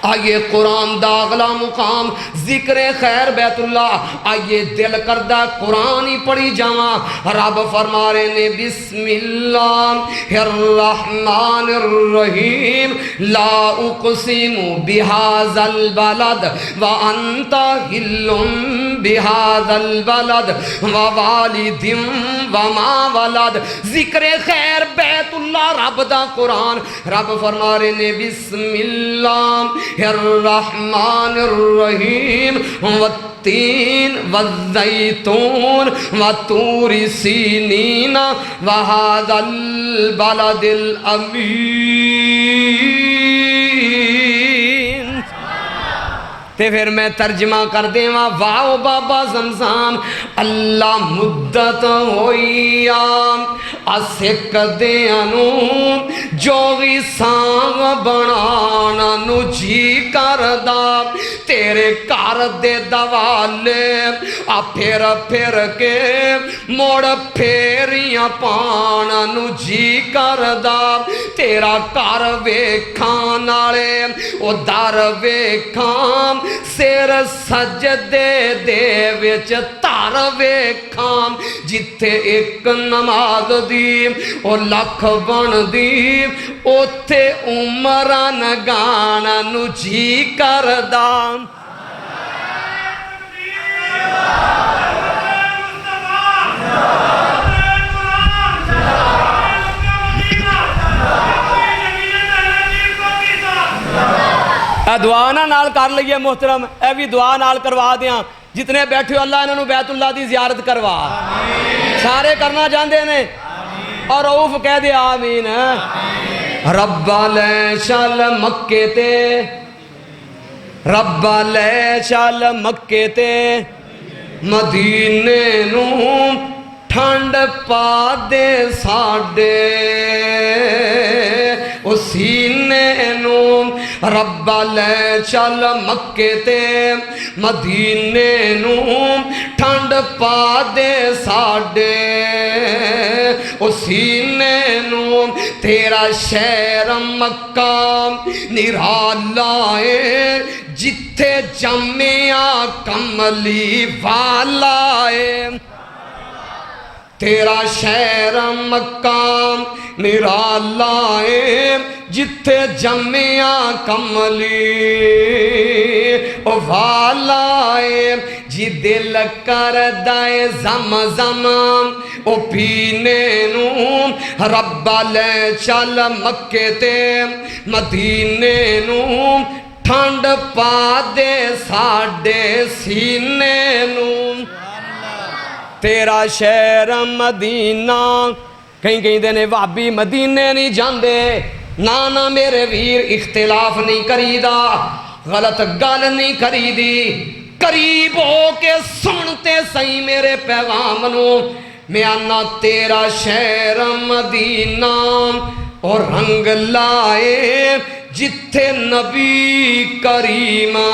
A: آئیے قرآن دا اگلا مقام ذکر خیر بیت اللہ آئیے دل کردہ قرآن ہی پڑھی جاواں رب فرما رہے نے بسم اللہ الرحمن الرحیم لا اقسم بہذا البلد وانت حل بہذا البلد ووالد وما ولد ذکر خیر بیت اللہ رب دا قرآن رب فرما رہے نے بسم اللہ الرحمن الرحیم والتین والزیتون وطور سینین وہذا البلد الامین تے پھر میں ترجمہ کر دیں واو بابا زمزام اللہ مدت ہوئی اسک دیانو جو غی سانگ بنانا نو جی کردہ تیرے کار دے دوالے پھر پھر کے موڑ پھیریاں پانا نو جی کردہ تیرا کار ویکھان آلے او دار ویکھان سیر سجدے دے وچ تار ویکھان جتے ایک نماز دی او لکھ بن دی اوتھے عمران گانا نو جی کردان دعا نال کر لئیے محترم اے بھی دعا نال کروا دیاں جتنے بیٹھے ہو اللہ انہوں بیت اللہ دی زیارت کروا سارے کرنا جاندے نے اور رؤوف کہہ دے آمین رب لے چل مکے تے رب لے چل مکے تے مدینے نو ٹھنڈ پا دے ساڈے او سینے نو رب لے چل مکے تے مدینے نو ٹھنڈ پا دے ساڈے او سینے نو تیرا شہر مکہ نرالا ہے جتھے جمعہ کملی والا ہے تیرا شہر مکہ نرالا ہے جتھے جمعہ کملی والا ہے جی دل کر دائے زمزم او پینے نو رب لے چل مکے تے مدینے نو ٹھنڈ پا دے ساڈے سینے نو تیرا شہر مدینہ کہیں کہیں دینے وابی مدینے نہیں جاندے نانا میرے ویر اختلاف نہیں کریدا غلط گل نہیں کریدی قریب ہو کے سنتے صحیح میرے پیغام نو میں آنا تیرا شہر مدینہ اور رنگ لائے جتھے نبی کریمہ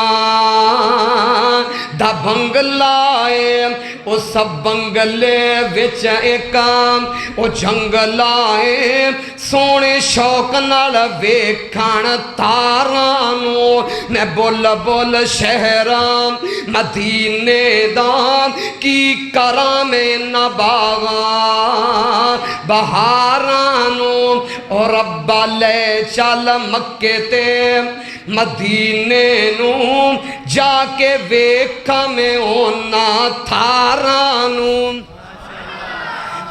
A: دا بنگلائے او سب بنگلے وچ ایکام او جنگلائے سونے شوق نال ویکھان تارانو میں بول بول شہرام مدینے دام کی کرام نباغان بہارانو اور رب لے چل مکے تے مدینے نو جا کے ویکھا میں اونا تھارانو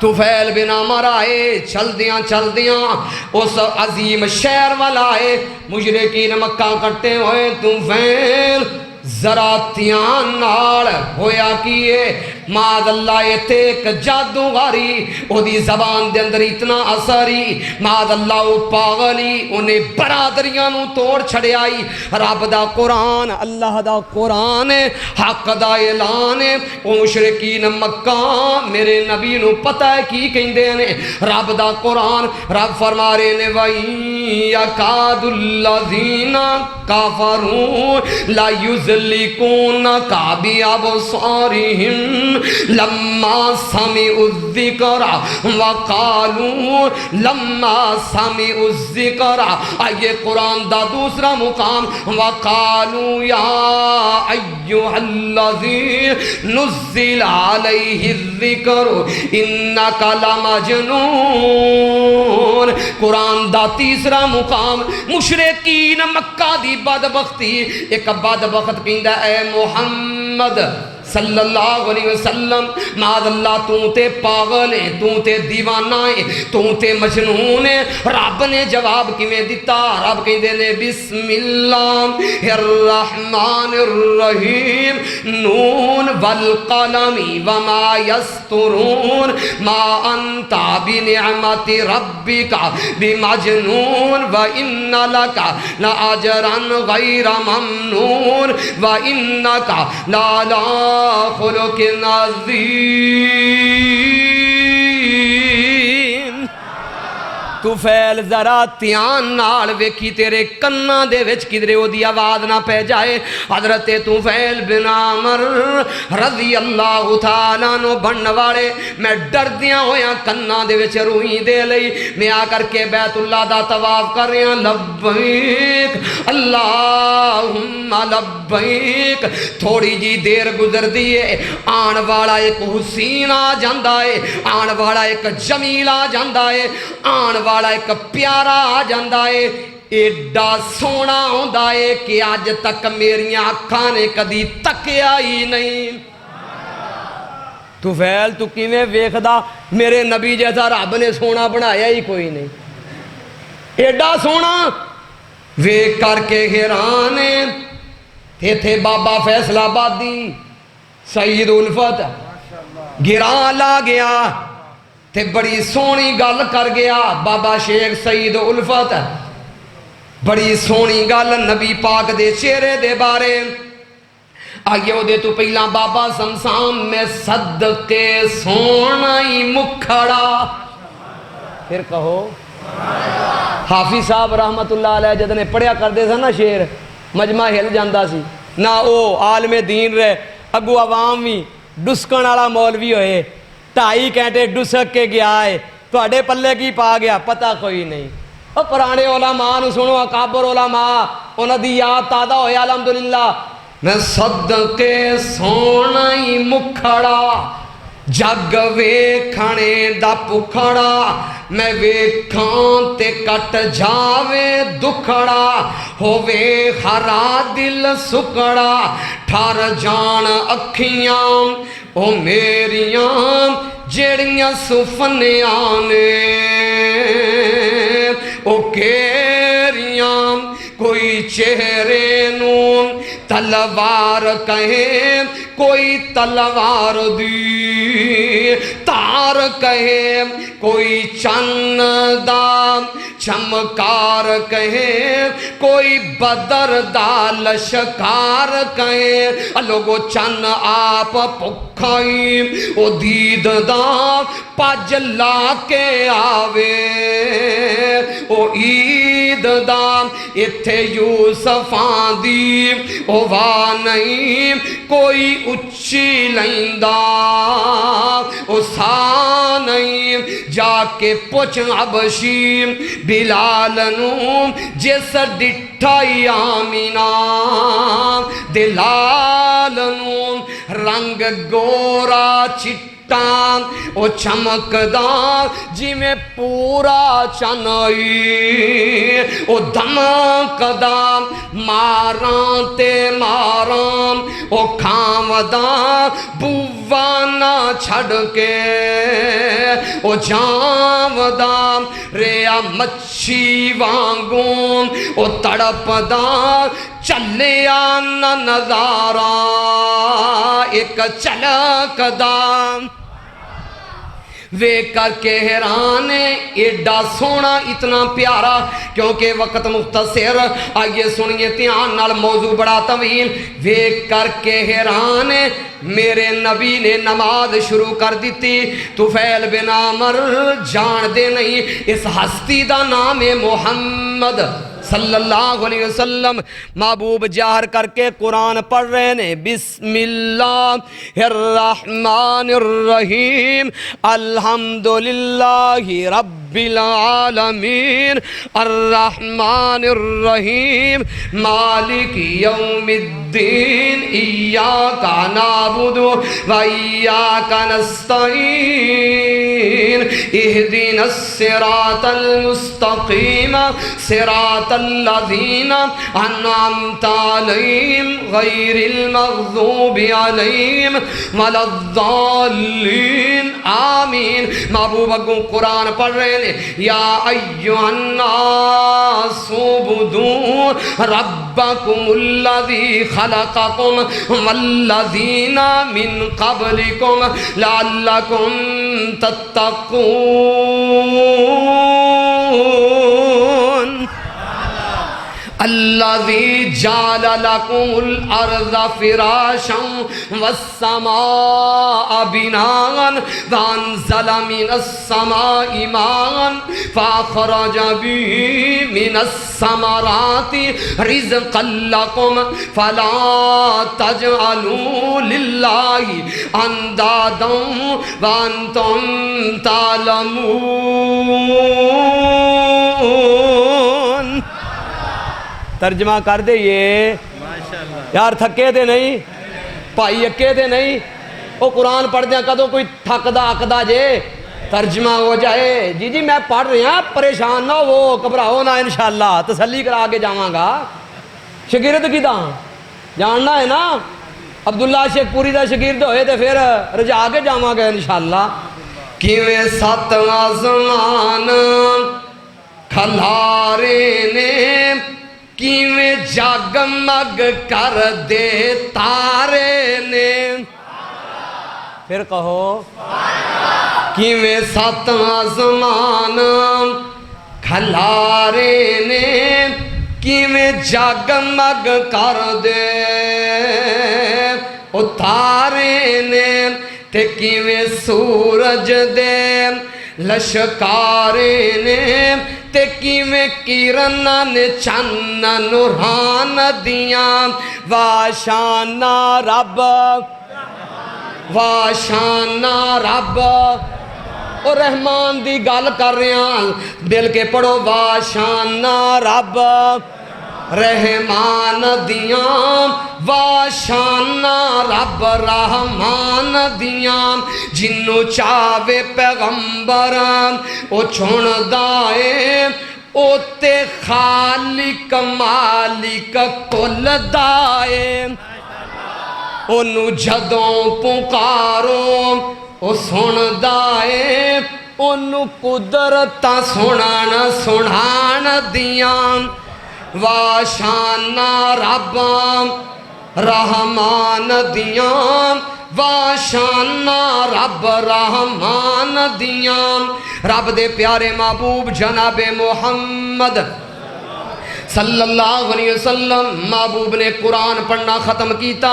A: طفیل بن عمر آئے چل دیاں اس عظیم شہر والا آئے مشرکین مکہ کٹے ہوئے طفیل ذراتیاں نال ہویا کیے ماد اللہ ایتے ایک جادوگاری او دی زبان دے اندر اتنا اثری ماد اللہ او پاغلی انہیں برادریاں نو توڑ چھڑے آئی رب دا قرآن اللہ دا قرآن حق دا اعلان او مشرکین مکہ میرے نبی نو پتہ ہے کی کہندے نے رب دا قرآن رب فرما رہے نے وَإِن يَكَادُ الَّذِينَ كَفَرُوا لَا يُزْلِقُونَكَ بِأَبْصَارِهِمْ لَمَّا سَمِعُوا الذِّكْرَ وَقَالُوا لَمَّا سَمِعُوا الذِّكْرَ یہ قرآن دا دوسرا مقام وَقَالُوا يَا أَيُّهَا الَّذِي نُزِّلَ عَلَيْهِ الذِّكْرُ إِنَّكَ لَمَجْنُونَ قرآن دا تیسرا مقام مشرکین مکہ دی بدبختی ایک بدبخت کہندا اے محمد صلی اللہ علیہ وسلم معاذ اللہ تو تے پاگل ہے تو تے دیوانہ ہے تو تے مجنون ہے رب نے جواب کیویں دیتا رب کہندے نے بسم اللہ الرحمن الرحیم نون والقلم وما یسطرون ما انت بنعمت ربک بمجنون وان لک لاجرا غیر ممنون وانک لا خلق عظیم طفیل ذرا تیان نال ویکھی تیرے کناں دے وچ کدرے او دی آواز نہ پہ جائے حضرت طفیل بن عمر رضی اللہ تعالیٰ عنہ بنن والے میں ڈردیاں ہویاں کناں دے وچ روئی دے لئی میں آ کر کے بیت اللہ دا طواف کر رہا لبیک اللہم لبیک تھوڑی جی دیر گزر دیئے آن والا ایک حسین آ جاندہ ہے آن والا ایک جمیل آ جاندہ ہے آن والا ایک پیارا آ جاندہ ہے ایڈا سونا ہوندا ہے کہ آج تک میری آنکھاں نے کدی تکیا ہی نہیں طفیل تو کیویں ویکھدا میرے نبی جیسا رب نے سونا بنایا ہی کوئی نہیں ایڈا سونا ویکھ کر کے حیران تھے بابا فیصل آبادی سید الفت گراں لا گیا تے بڑی سونی گل کر گیا بابا شیخ سید الفت بڑی سونی گل نبی پاک دے چہرے دے بارے آئیے وہ دے تو پہلا بابا سمسام میں صدقے سونا ہی مکھڑا پھر کہو حافظ صاحب رحمت اللہ علیہ جد نے پڑھیا کر دے سا نا شیر مجمع ہل جاندہ سی نہ او عالم دین رہے اگو عوام بھی ڈسکن والا مولوی ہوئے 2.5 گھنٹے ڈسک کے گیا ہے تو اڈے پلے کی پا گیا پتہ کوئی نہیں اور پرانے علماء نو سنو اکابر علماء انہاں دی یاد تازہ ہویا الحمدللہ میں صدقے سونا ہی مکھڑا جگ ویکھنے دا پکھڑا میں ویکھاں تے کٹ جاوے دکھڑا ہووے ہرا دل سکڑا ٹھار جان اکھیاں او میریاں جیڑیاں سفنیاں نے او کیریاں کوئی چہرے نون تلوار کہے کوئی تلوار دی تار کہے کوئی چندہ چمکار کہے کوئی بدر دا لشکار کہے لوگو چن آپ پکھائی او دید دا پج لا کے آوے او عید دا اتھے یوسفاں دی او نہیں کوئی اچھی لیندہ او سا نہیں جا کے پوچھ عبشی بلال نو جس ڈٹھائی آمینہ دلال نو رنگ گورا چٹا چٹان او چمکدا جویں پورا چنائی او دھمکدا ماراں تے ماراں او کھاودا بوا نہ چھڑ کے او جاودا ریا مچھی وانگوں او تڑپدا چلیا نہ نظارہ ایک چلکدا وے کر کے حیران ایڈا سونا اتنا پیارا کیونکہ وقت مختصر آئیے سنیے دھیان نال موضوع بڑا طویل وے کر کے حیران میرے نبی نے نماز شروع کر دیتی طفیل بن عامر جان دے نہیں اس ہستی دا نام ہے محمد صلی اللہ علیہ وسلم محبوب جاہر کر کے قرآن پڑھ رہے ہیں بسم اللہ الرحمن الرحیم الحمدللہ رب العالمین الرحمن الرحیم مالک یوم الدین ایاک نعبد و ایاک نستعین اہدنا الصراط المستقیم صراط الذین انعمت علیہم غیر المغضوب علیہم ولا الضالین آمین محبوب اگوں قرآن پڑھ رہے ہیں یا ایھا الناس اعبدوا ربکم الذی خلقکم والذین من قبلکم لعلکم تتقون الذي جعل لكم الأرض فراشا والسماء بناء وأنزل من السماء ماء فأخرج به من الثمرات رزقا لكم فلا تجعلوا لله أندادا وأنتم تعلمون ترجمہ کر دے یہ یار تھکے دے نہیں پائی اکے دے نہیں وہ قرآن پڑھ دیا کدوں کوئی تھکدا اکدا جے ترجمہ ہو جائے جی میں پڑھ رہا ہوں پریشان نہ ہو گھبراؤ نہ انشاءاللہ تسلی کرا کے جاواں گا شاگرد کیدا جاننا ہے نا عبداللہ شیخ پوری دا شاگرد ہوئے تے پھر رجا کے جاواں گا انشاءاللہ کیویں سات آسمان کھلارے نے کیویں جگمگ کر دے تارے نے پھر کہو کیویں سات آسمان کھلارے نے کیویں جگمگ کر دے او تارے نے تے کیویں سورج دے لشکارے نے تے کیویں کرنا نے چن نوران دیاں واشانا رب واشانا رب اور رحمان دی گل کر رہے ہیں مل کے پڑھو واشانا رب رحمان دیاں واشانا رب رحمان دیاں جنو چاہوے پیغمبر او چھوڑ دائے او تے خالق مالک کل دائے انو جدوں پکارو او سن دائے انو قدرتاں سنان دیاں واشانا رب رحمان دیاں واشانا رب رحمان دیاں رب دے پیارے محبوب جناب محمد صلی اللہ علیہ وسلم محبوب نے قرآن پڑھنا ختم کیتا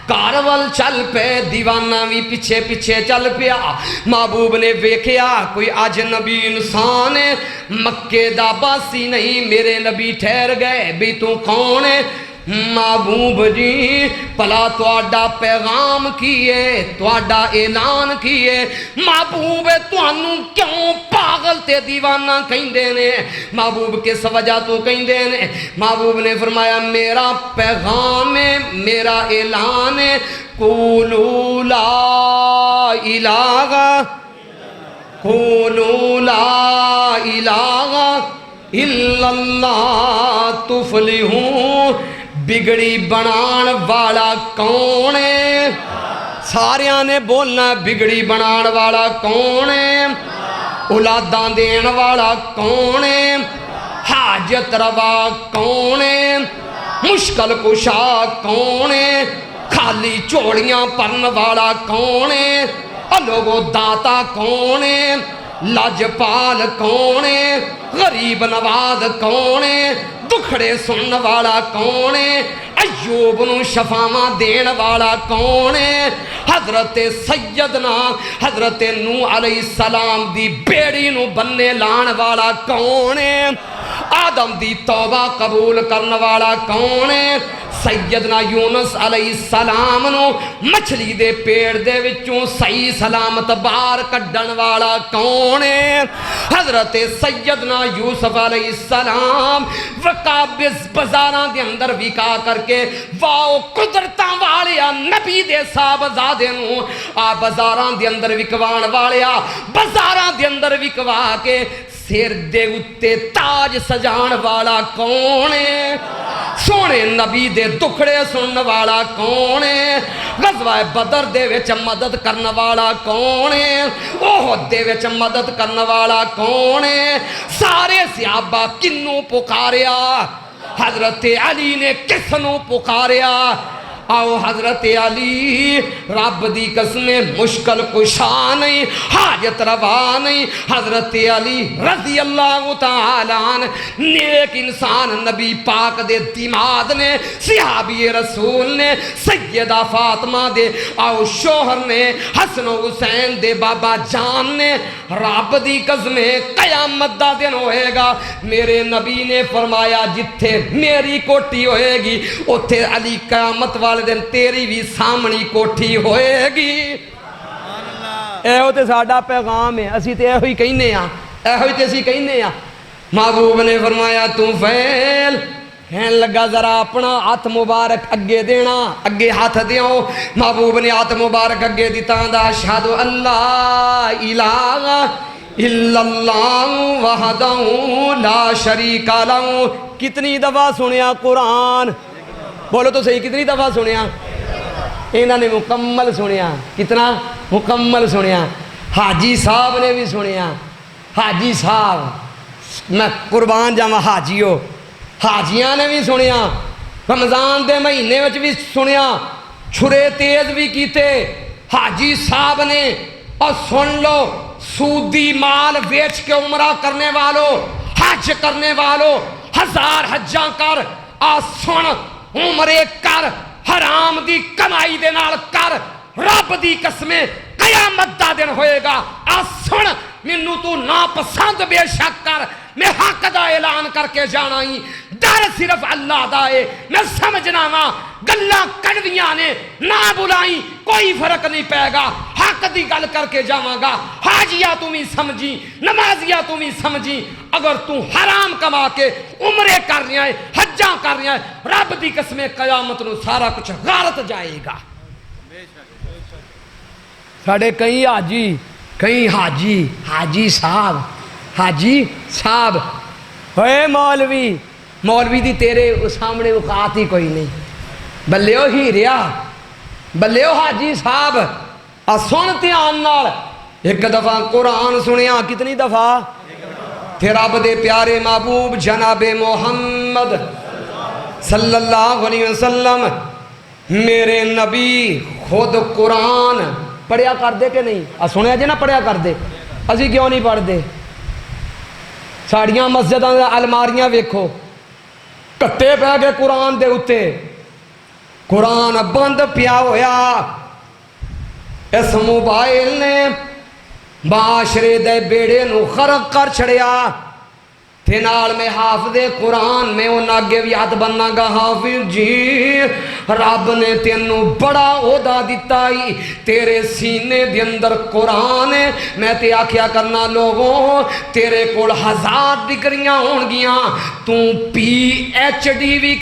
A: کارول چل پے دیوانہ بھی پیچھے پیچھے چل پیا محبوب نے ویکھیا کوئی اجنبی انسان ہے مکے دا باسی نہیں میرے نبی ٹھہر گئے بھی تو کون ہے محبوب جی پلا تواڈا پیغام کیے تواڈا اعلان کیے محبوب تانوں کیوں پاگل تے دیوانہ کہندے نے محبوب کس وجہ تو کہندے نے محبوب نے فرمایا میرا پیغام ہے میرا اعلان ہے قولوا لا الہ قولوا لا الہ الا اللہ تفلحون۔ بگڑی بنان والا کون ہے؟ ساریاں نے بولنا بگڑی بنان والا کون ہے؟ اولاداں دین والا کون ہے؟ حاجت روا کون ہے؟ مشکل کشا کون ہے؟ خالی چوڑیاں پرن والا کون ہے؟ لوگو داتا کون ہے؟ لاجپال کون ہے؟ غریب نواز کون ہے؟ دکھڑے سنن والا کون ہے؟ ایوب نو شفاواں دین والا کون ہے؟ حضرت سیدنا حضرت نوح علیہ السلام دی بیڑی نو بننے لان والا کون ہے؟ آدم دی توبہ قبول کرن والا کون ہے؟ سیدنا یونس علیہ السلام نو مچھلی دے پیڑ دے وچوں صحیح سلامت باہر کڈن والا کون ہے؟ حضرت سیدنا یوسف علیہ السلام وقابض بازاراں دے اندر وکا کر کے واؤ قدرتاں والیا نبی دے صاحبزادے نو آ بازاراں دے اندر وکوان والیا بازاراں دے اندر وکوا کے سر دے اتے تاج سجان والا کون ہے؟ سونے نبی دے دکھڑے سنن والا کون ہے؟ غزوہ بدر دے وچ مدد کرن والا کون ہے؟ احد دے وچ مدد کرن والا کون ہے؟ سارے صحابہ کنوں پکاریا؟ حضرت علی نے کس نو پکاریا؟ آؤ حضرت علی رب دی قسم مشکل کشا نہیں حاجت روا نہیں۔ حضرت علی رضی اللہ تعالیٰ عنہ نیک انسان نبی پاک دے دماد نے صحابی رسول نے سیدہ فاطمہ دے آؤ شوہر نے حسن و حسین دے بابا جان نے رب دی قسم قیامت دا دن ہوئے گا میرے نبی نے فرمایا جتھے میری کوٹھی ہوئے گی اتھے علی قیامت والے دن تیری بھی سامنی کوٹھی ہوئے گی۔ اے ہوتے ساڑھا پیغام ہے اسی تے اے ہوئی کہنے ہیں اے ہوئی تے اسی کہنے ہیں۔ محبوب نے فرمایا تو فیل کہن لگا ذرا اپنا ہاتھ مبارک اگے دینا اگے ہاتھ دیاؤ۔ محبوب نے ہاتھ مبارک اگے دیتا دا اشہد اللہ الہ الا اللہ وحدہ لا شریک لہ۔ کتنی دفعہ سنیا قرآن؟ بولو تو صحیح کتنی دفعہ سنیا؟ انہوں نے مکمل سنیا۔ کتنا مکمل سنیا؟ حاجی صاحب نے بھی سنیا۔ حاجی صاحب میں قربان جاواں حاجیو حاجیاں نے بھی سنیا۔ رمضان دے مہینے وچ بھی سنیا۔ چھرے تیز بھی کیتے حاجی صاحب نے۔ اور سن لو سودی مال بیچ کے عمرہ کرنے والوں حج کرنے والوں 1000 حجاں کر آ سن عمرے کر حرام دی کمائی دے نال کر رب دی قسمیں قیامت دا دن ہوئے گا آ سن منو تو ناپسند بے شک کر میں حق دا اعلان کر کے جانا ہی در صرف اللہ دا ہے میں سمجھنا وا گلاں کڑویاں نے نہ بلائیں کوئی فرق نہیں پائے گا حق دی گل کر کے جاواں گا حاجیہ تم ہی سمجھی نمازیہ تم ہی سمجھی اگر تو حرام کما کے عمرے کر رہا ہے حجاں کر رہا ہے رب دی قسمیں قیامت نو سارا کچھ غارت جائے گا۔ ساڑھے کئی حاجی کئی حاجی صاحب ہوئے مولوی دی تیرے سامنے اوقات ہی کوئی نہیں بلیو ہی ریا بلیو حاجی صاحب سن دھیان نال ایک دفعہ قرآن سنیا کتنی دفعہ پھر رب دے پیارے محبوب جناب محمد صلی اللہ علیہ وسلم میرے نبی خود قرآن پڑھیا کر دے کہ نہیں سنیا جی نہ پڑھیا کر دے اسی کیوں نہیں پڑھ دے ساڑیاں مسجداں الماریاں ویکھو کٹے پہ گئے قرآن دے اتے قرآن بند پیا ہویا اس موبائل نے معاشرے دے بیڑے نو خرق کر چھڑیا تھے نال میں حافظ قرآن میں ان آگے بھی ہاتھ بننا گا حافظ جی رب نے تینوں بڑا عہدہ دیتا ہی تیرے سینے دے اندر قرآن ہے میں تے آکھیا کرنا لوگوں تیرے کول 1000 ڈگریاں ہون گیاں تو PhD بھی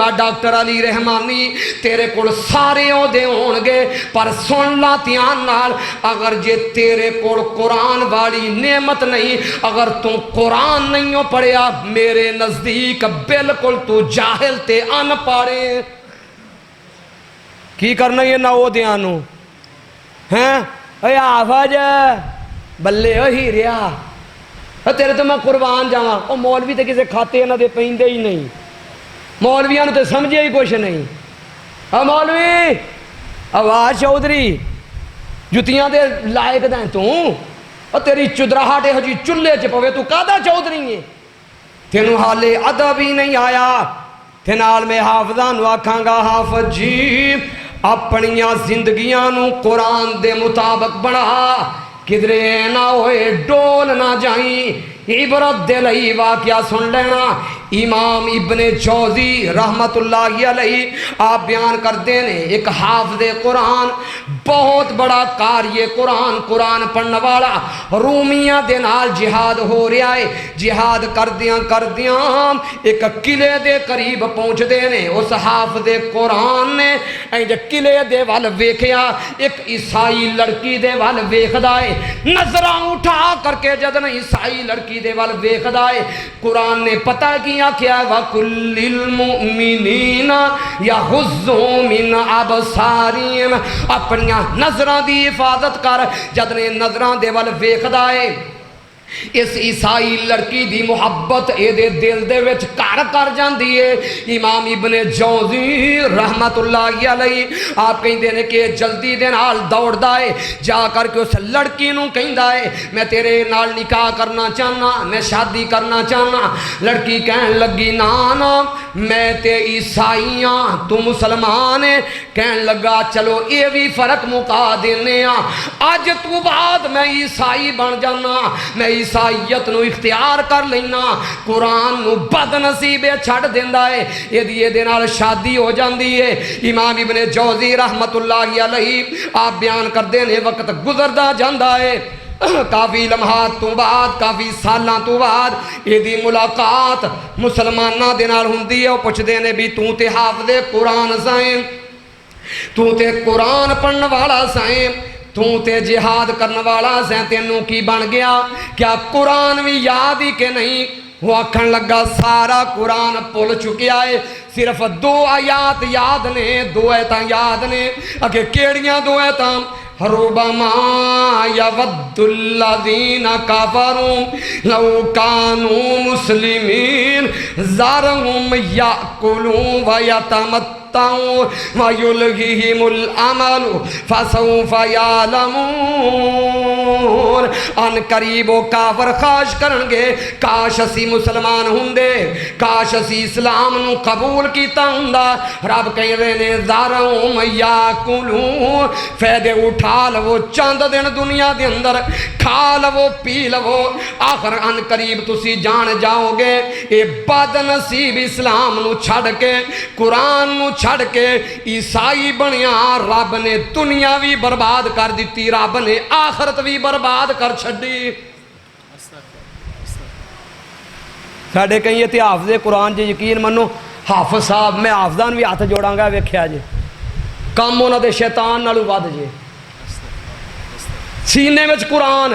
A: میرا ڈاکٹر علی رحمانی تیرے کول سارے عہدے ہون گے پر سن لا دھیان نال اگر جے تیرے کول قرآن والی نعمت نہیں اگر تو قرآن نہیں پڑھیا میرے نزدیک بالکل تو جاہل تے ان پڑھے کی کرنا یہ نہ عہدیاں نو ہیں اے آفاج بلے ہی ریا تیرے تو میں قربان جاواں او مولوی تے کسے کھاتے انہاں دے پیندے ہی نہیں مولویاں نو تے سمجھے ہی کچھ نہیں مولوی آواز چودھری جتیاں دے لائق دیں تو تیری چدراہٹ ہو جی چلے چ پوے تو کادا چودھری ہے تینوں حالے ادب ہی نہیں آیا تے نال میں حافظاں نو آکھاں گا حافظ جی اپنیاں زندگیاں نو قرآن دے مطابق بنا کدرے نہ ہوئے ڈول نہ جائیں عبرت دے لئی واقعہ سن لینا امام ابن جوزی رحمت اللہ علیہ آپ بیان کر دینے ایک حافظ قرآن بہت بڑا قاری قرآن قرآن پڑھنے والا رومیہ دے نال جہاد ہو رہا ہے جہاد کر دیاں ایک قلعے دے قریب پہنچ دینے اس حافظ قرآن نے قلعے دے وال ویکھیا ایک عیسائی لڑکی دے وال ویکھدا ہے نظراں اٹھا کر کے جدن عیسائی لڑکی دے وال ویکھدا ہے قرآن نے پتہ کیا کیا وَكُلِّ الْمُؤْمِنِينَ يَغُضُّوا مِنْ أَبْصَارِهِمْ اپنیاں نظراں دی حفاظت کر جدنے نظراں دے وال ویکھدا ہے اس عیسائی لڑکی دی محبت اے دے دل دے وچ کر جاندی ہے امام ابن جوزی رحمت اللہ علیہ آپ کہیں دینے کہ جلدی دے نال دوڑ دائے جا کر کے اس لڑکی نو کہیں دائے میں تیرے نال نکاح کرنا چاہنا میں شادی کرنا چاہنا لڑکی کہن لگی نانا میں تے عیسائیاں تو مسلمان ہے کہن لگا چلو اے بھی فرق مکا دینے آج تو بعد میں عیسائی بن جانا میں عیسائیت نو اختیار کر لینا قرآن نو بد نصیبے چھڑ دیندہ ہے یہ دے نال شادی ہو جاندی ہے امام ابن جوزی رحمت اللہ علیہ آپ بیان کر دینے وقت گزردہ جاندہ ہے کافی لمحات تو بعد کافی سالاں تو بعد یہ دی ملاقات مسلمانہ دے نال ہوندی ہے اور پوچھ دینے بھی تو تے حافظ قرآن سائیں تو تے قرآن پڑھن والا سائیں تو تے جہاد کرنے والا سائیں تینوں کی بن گیا کیا قرآن بھی یاد ہی کہ نہیں وہ آکھن لگا سارا قرآن پل چکیا ہے صرف 2 آیات یاد نے 2 ایتاں یاد نے اگے کیڑیاں 2 ایتاں ربما یود الذین کفروا لو کانوا مسلمین ذرہم یاکلوا ویتمتعوا وَيُلْغِهِمُ الْعَمَلُ فَسَوْفَ يَعْلَمُونَ ان قریب و کافر خواہش کرنگے کاش اسی مسلمان ہندے کاش اسی اسلام نو قبول کیتا ہندا رب کہیں رہنے ذَرَهُمْ يَأْكُلُونَ فیدے اٹھا لو چند دن دنیا دے اندر کھا لو پی لو آخر ان قریب تسی جان جاؤ گے اے بد نصیب اسلام نو چھڑ کے قرآن نو چھڑ کے عیسائی بنیا رب نے دنیا بھی برباد کر دیتی رب نے آخرت بھی برباد کر چھڑی ساڑھے کہیں یہ تھی حافظ قرآن جی یقین منو حافظ صاحب میں حافظان بھی ہاتھ جوڑاں گا ویکھیا جی کم ہونا دے شیطان نالو باد جی سینے میں قرآن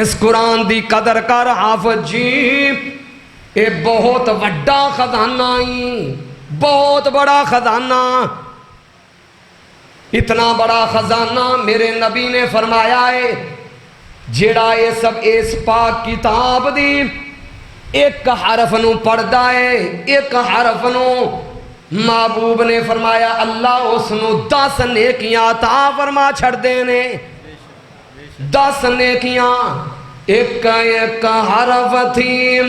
A: اس قرآن دی قدر کر حافظ جی اے بہت وڈا خزانہ ہی بہت بڑا خزانہ اتنا بڑا خزانہ میرے نبی نے فرمایا ہے جیڑا یہ سب اس پاک کتاب دی ایک حرف نو پڑھدا ہے ایک حرف نو محبوب نے فرمایا اللہ اس نو 10 نیکیاں عطا فرما چھڑ دینے 10 نیکیاں ایک ایک حرف تھی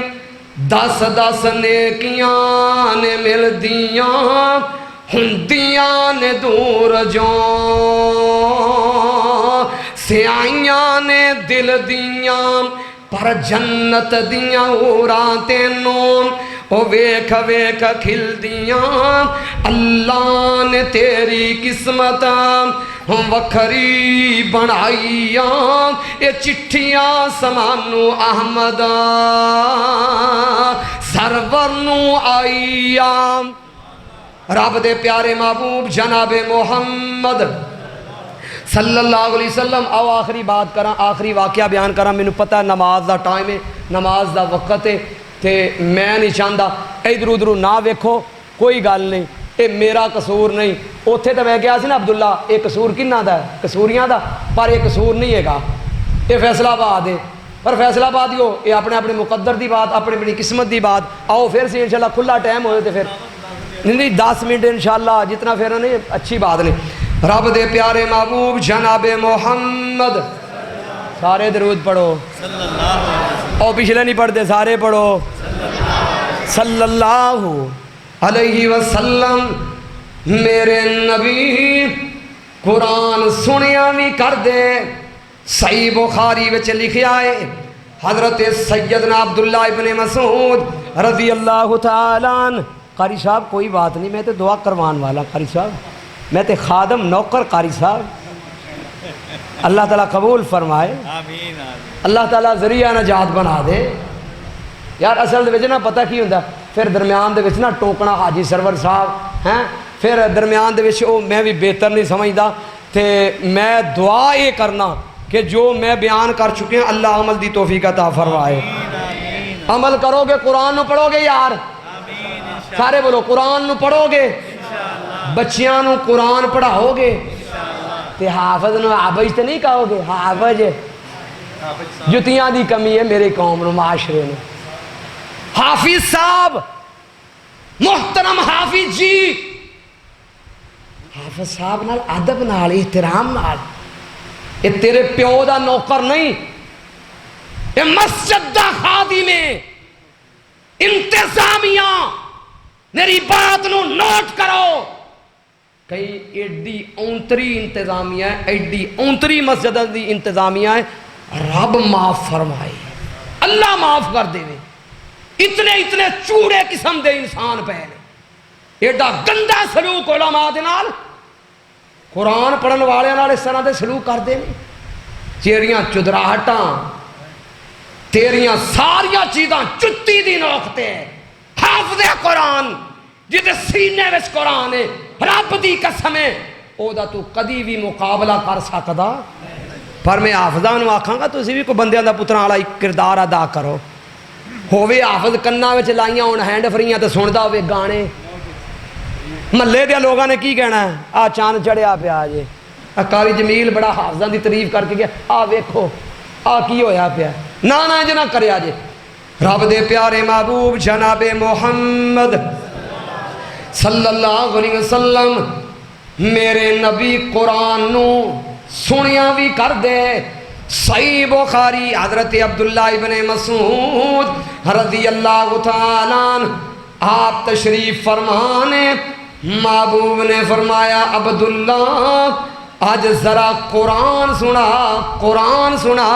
A: 10 نیکیاں نے مل دیاں ہندیاں نے دور جو سیائیاں نے دل دیاں پر جنت دیاں اوران تینوں او ویکھ ویکھ کھل دیاں اللہ نے تیری قسمت وکھری بنائیاں یہ چٹھیاں سمانو احمد سرور نو آئیام رب دے پیارے محبوب جناب محمد صلی اللہ علیہ وسلم. آؤ آخری بات کراں، آخری واقعہ بیان کراں. مینوں پتہ ہے نماز دا ٹائم ہے، نماز دا وقت ہے، تے میں نہیں چاہتا ادھر ادھر نہ ویکھو. کوئی گل نہیں، یہ میرا قصور نہیں. اوتھے تو میں کہا سی نا عبداللہ یہ قصور کنہ دا ہے؟ قصوریاں دا. پر یہ قصور نہیں ہے گا، یہ فیصلہ آباد ہے. پر فیصلہ آباد ہی ہو، یہ اپنے اپنے مقدر دی بات، اپنی اپنی قسمت دی بات. آؤ پھر سے انشاءاللہ کھلا ٹائم ہوئے تو پھر نہیں 10 منٹ انشاءاللہ جتنا پھر نہیں اچھی بات نہیں. رب دے پیارے محبوب جناب محمد سارے درود پڑھو، اور پچھلے نہیں پڑھتے سارے پڑھو صلی اللہ علیہ وسلم. میرے نبی قرآن سنیا بھی کر دے. صحیح بخاری وچ لکھیا ہے حضرت سیدنا عبداللہ ابن مسعود رضی اللہ تعالیٰ عنہ. قاری صاحب کوئی بات نہیں، میں تو دعا کروان والا قاری صاحب، میں تے خادم نوکر قاری صاحب. اللہ تعالیٰ قبول فرمائے، اللہ تعالیٰ ذریعہ نجات بنا دے. یار اصل دے نہ پتہ کی ہوندا، پھر درمیان دے وچ نہ ٹوکنا حاجی سرور صاحب ہیں، پھر درمیان دے وچ او میں بھی بہتر نہیں سمجھدا. تے میں دعا یہ کرنا کہ جو میں بیان کر چکے ہیں اللہ عمل دی توفیق عطا فرمائے. عمل کرو گے، قرآن نو پڑھو گے یار، سارے بولو قرآن نو پڑھو گے، بچیاں نو قرآن پڑھاؤ گے، تے حافظ نو حافظ تے نہیں کہو گے، حافظ جتیاں دی کمی ہے میرے قوم نو معاشرے نو. حافظ صاحب محترم حافظ جی، حافظ صاحب نال ادب نال احترام نال. یہ تیرے پیو دا نوکر نہیں، یہ مسجد دا خادم ہے. انتظامیہ میری بات نو نوٹ کرو، کئی ایڈی اونتری انتظامیہ ہے، ایڈی اونتری مسجد دی انتظامیہ ہے. رب معاف فرمائے، اللہ معاف کر دے. اتنے اتنے چوڑے قسم دے انسان پہ ایڈا گندا سلوک علماء دے نال، قرآن پڑھن والے نال اس طرح دے سلوک کر دے. تیریاں چدراہٹاں، تیریاں ساریاں چیزاں چتی دی نوکتے. حافظ قرآن جدے سینے وچ قرآن ہے، رب دی قسم ہے او دا تو کدی بھی مقابلہ کر سکدا. پر میں حافظاں نو آکھاں گا تسی بھی کوئی بندیاں دا پتراں والا کردار ادا کرو. ہووے حافظ کناں وچ لائیاں ہون ہینڈ فریاں تے سندا ہوے گانے، محلے دے لوگاں نے کی کہنا ہے آ چاند چڑھیا پیا جے، قاری جمیل بڑا حافظاں دی تعریف کر کے گیا، آ ویکھو آ کی ہویا پیا. نا نا انج نہ کریا جے. رب دے پیارے محبوب جناب محمد صلی اللہ علیہ وسلم میرے نبی قرآن نو سنیا بھی کر دے. صحیح بخاری حضرت عبداللہ ابن مسعود رضی اللہ تعالیٰ عنہ آپ تشریف فرمانے. محبوب نے فرمایا عبداللہ آج ذرا قرآن سنا، قرآن سنا.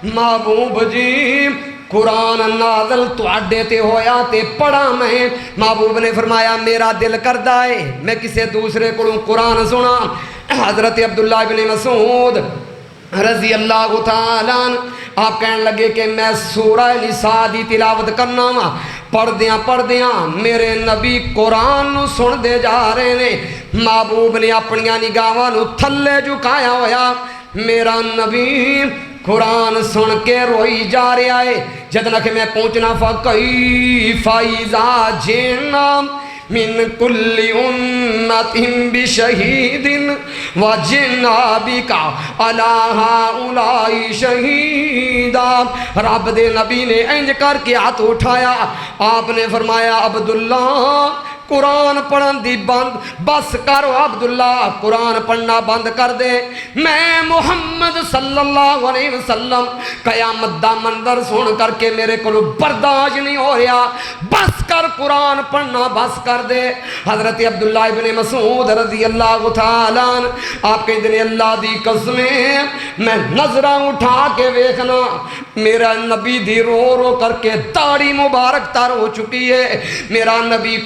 A: محبوب جی قرآن نازل تواڈے تے ہویا تے پڑھا میں. محبوب نے فرمایا میرا دل کردہ ہے میں کسے دوسرے کو قرآن سنا. حضرت عبداللہ ابن مسعود رضی اللہ تعالیٰ عنہ آپ کہنے لگے کہ میں سورہ نساء دی تلاوت کرنا وا. پڑھ دیاں میرے نبی قرآن نو سن دے جا رہے نے. محبوب نے اپنیاں نگاہاں نو تھلے جھکایا ہویا. میرا نبی قرآن سن کے روئی جا رہا ہے. جدنا کہ میں پہنچنا فَكَيْفَ إِذَا جِئْنَا من کل امت بشہید وجئنا بک علی ہؤلاء شہیدا. رب دے نبی نے انج کر کے ہاتھ اٹھایا. آپ نے فرمایا عبداللہ قرآن پڑھن دی بند بس کرو، عبداللہ قرآن پڑھنا بند کر دے. میں محمد صلی اللہ علیہ وسلم قیامت دا منظر سن کر کے میرے کو برداشت نہیں ہو رہا. بس کر قرآن پڑھنا بس کر دے. حضرت عبداللہ ابن مسعود رضی اللہ تعالیٰ عنہ آپ کہتے ہیں اللہ دی قسمیں میں نظرہ اٹھا کے ویکھنا میرا نبی دی رو رو کر کے داڑھی مبارک تر ہو چکی ہے. میرا نبی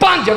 A: 5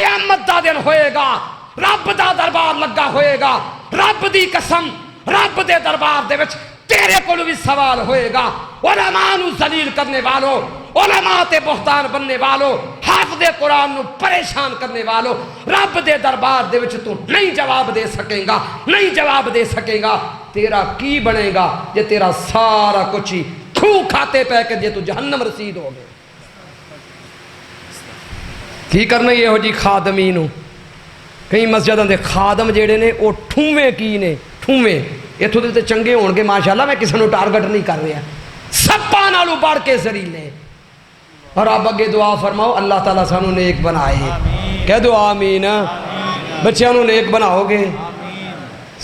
A: قیامت دا دن ہوئے گا، رب دا دربار لگا ہوئے گا، رب دی قسم رب دے دربار دے وچ تیرے کولو بھی سوال ہوئے گا۔ علماء نو ذلیل کرنے والوں، علماء تے بہتان بننے والوں، حافظ قرآن نو پریشان کرنے والوں، رب دے دربار دے وچ تو نہیں جواب دے سکیں گا، نہیں جواب دے سکیں گا۔ تیرا کی بنے گا جے تیرا سارا کچھ ہی کھو کھاتے پہ کہ جے تو جہنم رسید ہو گئے۔ کی کرنا یہ ہو جی خادمی نو؟ کئی مسجدوں دے خادم جیڑے نے وہ ٹھویں کی نے، ٹھویں اتھوں دے چنگے ہون گے ماشاءاللہ، میں کسی نو ٹارگٹ نہیں کر رہا، سپا نالو بڑھ کے زریلے۔ اور آپ اگے دعا فرماؤ اللہ تعالیٰ سانو نیک بنائے، کہہ دو آمین۔ بچیاں نو نیک بناؤ گے،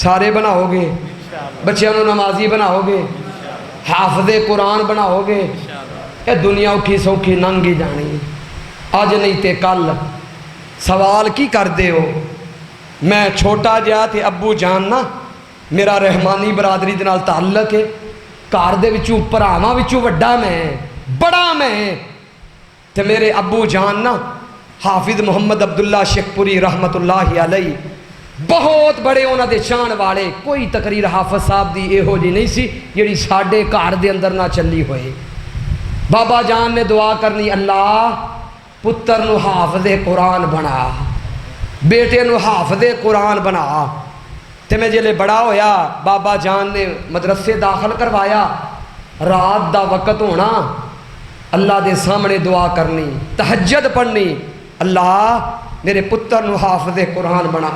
A: سارے بناؤ گے، بچیاں نو نمازی بناؤ گے، حافظ قرآن بناؤ گے، اے دنیا اوکھی سوکھی ننگی جانی، آج نہیں تے کل۔ سوال کی کر دے ہو؟ میں چھوٹا جا تے ابو جان نا میرا رحمانی برادری دے نال تعلق ہے، کار دے وچوں پراواں وچوں وڈا میں بڑا میں، تے میرے ابو جان نا حافظ محمد عبداللہ شیخ پوری رحمت اللہ علیہ بہت بڑے انہاں دے شان والے، کوئی تقریر حافظ صاحب دی اے ہو جی نہیں سی جڑی ساڈے گھر دے اندر نہ چلی ہوئے۔ بابا جان نے دعا کرنی، اللہ پتر نو حافظ قرآن بنا، بیٹے نو حافظ قرآن بنا۔ تے میں جلے بڑا ہویا بابا جان نے مدرسے داخل کروایا، رات دا وقت ہونا، اللہ دے سامنے دعا کرنی، تہجد پڑھنی، اللہ میرے پتر نو حافظ قرآن بنا۔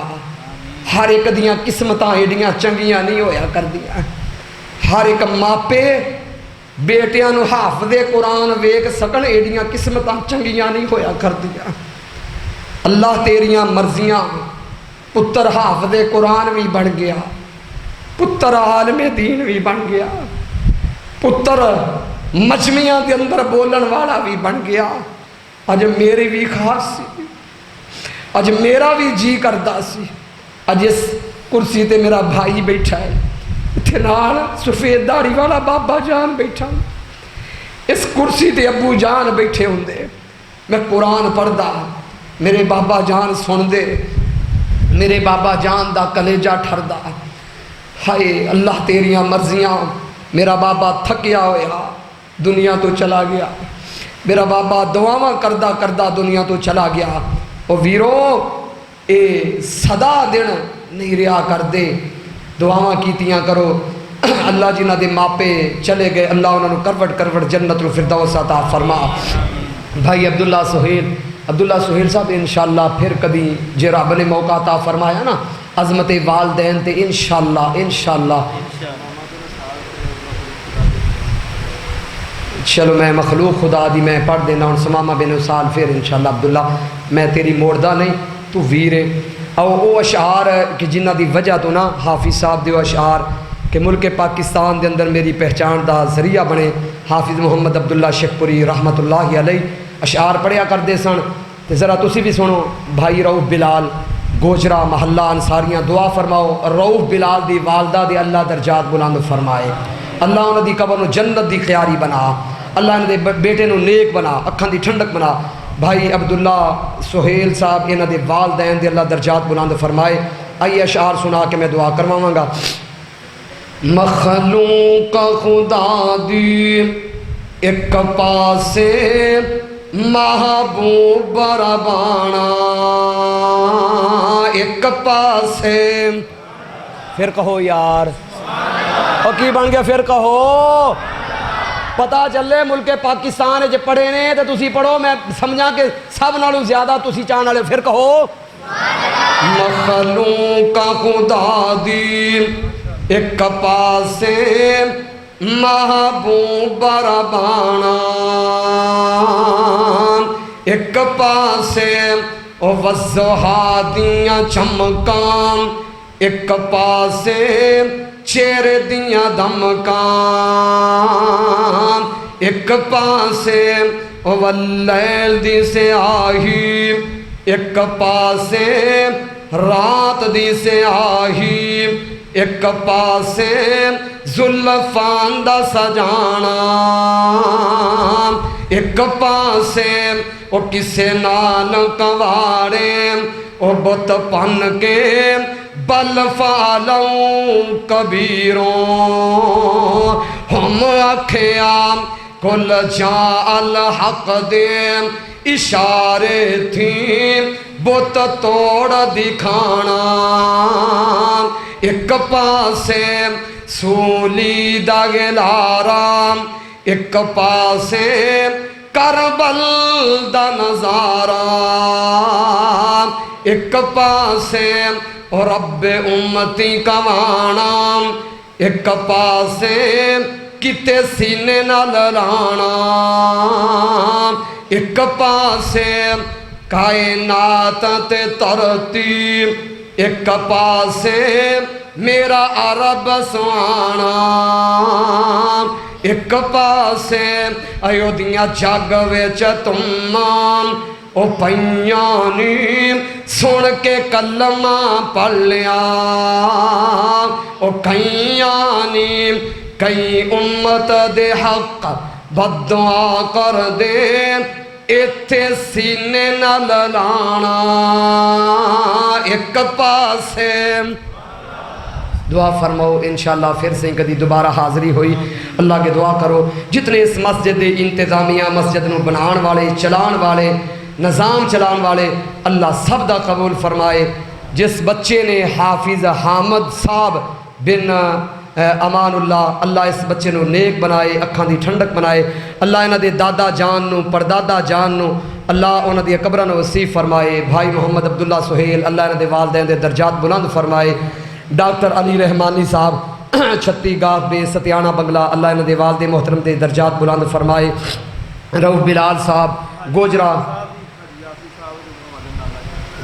A: ہر ایک دیاں قسمتاں ایڈیاں چنگیاں نہیں ہویا کر دیا، ہر ایک ماپے بیٹیاں نو حافظ قرآن ویک سکن ایڈیاں قسمتاں چنگیاں نہیں ہویا کر دیا۔ اللہ تیریاں مرضیاں، پتر حافظ قرآن بھی بن گیا، پتر عالم دین بھی بن گیا، پتر مجمعیاں دے اندر بولن والا بھی بن گیا۔ اج میری بھی خاص سی، اج میرا بھی جی کردا سی، اج اس کرسی تے میرا بھائی بیٹھا ہے، اتھے نال سفید داڑھی والا بابا جان بیٹھا، اس کرسی تے ابو جان بیٹھے ہوندے، میں قرآن پڑھدا، میرے بابا جان سن دے، میرے بابا جان دا کلیجہ ٹھردا، ہائے اللہ تیریاں مرضیاں۔ میرا بابا تھکیا ہویا دنیا تو چلا گیا، میرا بابا دعاواں کردہ کردہ دنیا تو چلا گیا۔ او ویرو اے صدا دن نہیں رہا کر دے، دعاواں کیتیاں کرو۔ اللہ جنہ دے ماپے چلے گئے، اللہ انہوں نے کروٹ کروٹ جنت الفردوس عطا فرما۔ بھائی عبداللہ سہیل صاحب انشاءاللہ پھر کبھی جے رب نے موقع عطا فرمایا نا عظمت والدین تے انشاءاللہ چلو میں مخلوق خدا دی میں پڑھ دینا ہوں سمامہ بن اسال، پھر انشاءاللہ عبداللہ میں تیری موڑدہ نہیں تو ویرے او اشعار کہ جنہ دی وجہ تو نا حافظ صاحب دے اشعار کہ ملک پاکستان دے اندر میری پہچان دا ذریعہ بنے۔ حافظ محمد عبداللہ شیخ پوری رحمت اللہ علیہ اشعار پڑھیا کر دے سن، تے ذرا تسی بھی سنو۔ بھائی رؤف بلال گوجرا محلہ انصاریاں دعا فرماؤ، رؤف بلال دی والدہ دے اللہ درجات بلند فرمائے، اللہ انہاں دی قبر نو جنت دی خیاری بنا، اللہ انہاں دے بیٹے نو نیک بنا، اکھاں دی ٹھنڈک بنا۔ بھائی عبداللہ سہیل صاحب انہاں دے والدین دے اللہ درجات بلند فرمائے۔ آئیے اشعار سنا کے میں دعا کرواواں گا۔ مخلوق خدا دی ایک پاسے محبوب ربانا، ایک پاسے پھر کہو یار اور کی بن گیا، پھر کہو پتا چلے ملک پاکستان جے پڑھے نے تو تسی پڑھو، میں سمجھا کہ سب نالوں زیادہ تسی چاہن والے، پھر کہو مخلوق خدا دی ایک پاسے محبوب ربانا، ایک پاسے وضحا دیاں چمکاں، ایک پاسے چہرے دیاں دمکاں، ایک پاسے واللیل دی سے آہی، ایک پاسے رات دی سے آہی، ایک پاسے زلفان دا سجانا، ایک پاسے او کسے نال کنوارے او بت پن کے بل فالوں کبیروں ہم آکھیاں کل جا الحق دے اشارے تھیں بت توڑ دکھانا ایک پاسے سولی دا گلارا ایک پاسے کربل دا نظارہ ایک پاسے رب امتی کوانا ایک پاسے کتے سینے نہ للانا ایک پاسے کائنات تے ترتیب ایک پاسے میرا عرب سوانا ایک پاسے ایودیاں جگ وچ تمام او پینیانی سن کے کلمہ پڑھ لیا او کئیانی کئی امت دے حق بدعا کر دے ایتھے سینے نہ للانا ایک پاسے دعا فرماؤ انشاءاللہ پھر سے کدی دوبارہ حاضری ہوئی اللہ کے دعا کرو جتنے اس مسجد انتظامیہ مسجد نو بنان والے چلان والے نظام چلان والے اللہ سب دا قبول فرمائے جس بچے نے حافظ حامد صاحب بن امان اللہ اس بچے نو نیک بنائے اکھاں دی ٹھنڈک بنائے اللہ انہاں دے دادا جان نو پردادا جان نو اللہ انہاں دی قبراں نو وسیع فرمائے بھائی محمد عبداللہ سہیل اللہ انہاں دے والدین دے درجات بلند فرمائے ڈاکٹر علی رحمانی صاحب چھتی گاہ بے ستیانہ بنگلہ اللہ انہاں دے والد محترم دے درجات بلند فرمائے رؤف بلال صاحب گوجرا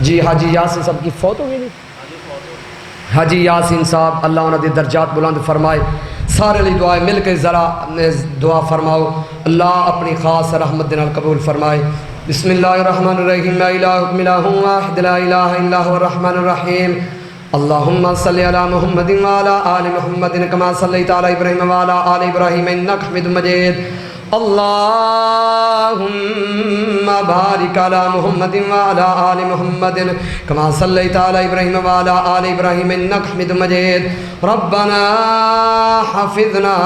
A: جی حاجی یاسین صاحب کی فوت ہو گئی نہیں حاجی یاسین صاحب اللہ انہاں دے درجات بلند فرمائے سارے لی دعائیں مل کے ذرا دعا فرماؤ اللہ اپنی خاص رحمت دنال قبول فرمائے بسم اللہ الرحمن الرحیم لا الہ الا هو واحد لا الہ الا هو الرحمن الرحیم اللہم صلی علی محمد وعلی آل محمد کما صلیت علی ابراہیم وعلی آل ابراہیم انک حمید مجید اللہم بارک علی محمد وعلی آل محمد کما صلیت علی ابراہیم وعلی آل ابراہیم انک حمید مجید ربنا حفظنا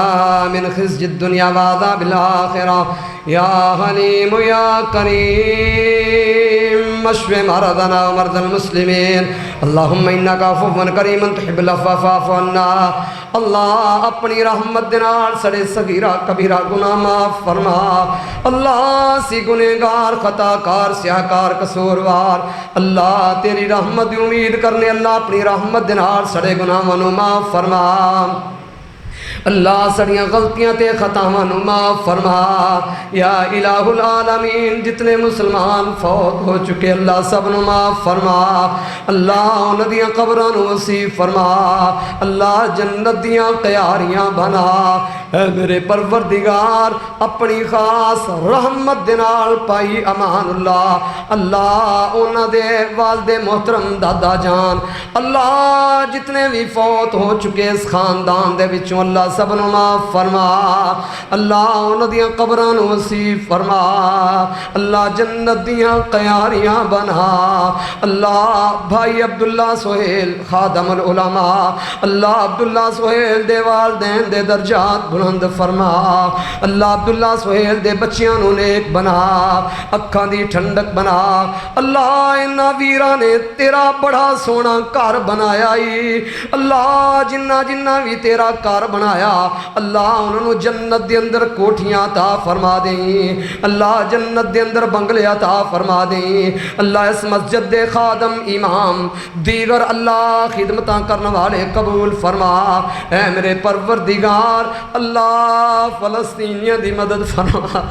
A: من خزي الدنیا وعذاب الآخرہ یا حلیم یا کریم اشف مرضنا ومرضى المسلمین اللہم انکا عفو کریم تحب العفو فاعف عنا اللہ اپنی رحمت دنال سڑے صغیرہ کبیرہ گناہ معاف فرما اللہ سی گنہگار خطاکار سیاہکار قصوروار اللہ تیری رحمت دی امید کرنے اللہ اپنی رحمت دنال سڑے گناہ منو معاف فرما اللہ سڑیاں غلطیاں تے خطاواں نو معاف فرما یا الہ العالمین جتنے مسلمان فوت ہو چکے اللہ سب نو معاف فرما اللہ انہاں دیاں قبراں نو وسیع فرما اللہ جنت دیاں قیاریاں بنا اے میرے پروردگار اپنی خاص رحمت دے نال پائی امان اللہ انہاں دے والد محترم دادا جان اللہ جتنے بھی فوت ہو چکے اس خاندان دے وچوں اللہ سب نو معاف فرما اللہ انہاں دیاں قبراں نو وسیع فرما اللہ جنت دیاں قیاریاں بنا اللہ بھائی عبداللہ سہیل خادم العلماء اللہ عبداللہ سہیل دے والدین دے درجات بلند فرما اللہ عبداللہ سہیل دے بچیاں نو نیک بنا اکھاں دی ٹھنڈک بنا اللہ انہاں ویراں نے تیرا بڑا سونا گھر بنایا ہی اللہ جنہ جنہ بھی تیرا گھر بنایا اللہ انہوں جنت دے اندر کوٹھیاں عطا فرما دیں اللہ جنت دے اندر بنگلے عطا فرما دیں اللہ اس مسجد دے خادم امام دیگر اللہ خدمتاں کرنے والے قبول فرما اے میرے پروردگار اللہ فلسطینیاں دی مدد فرما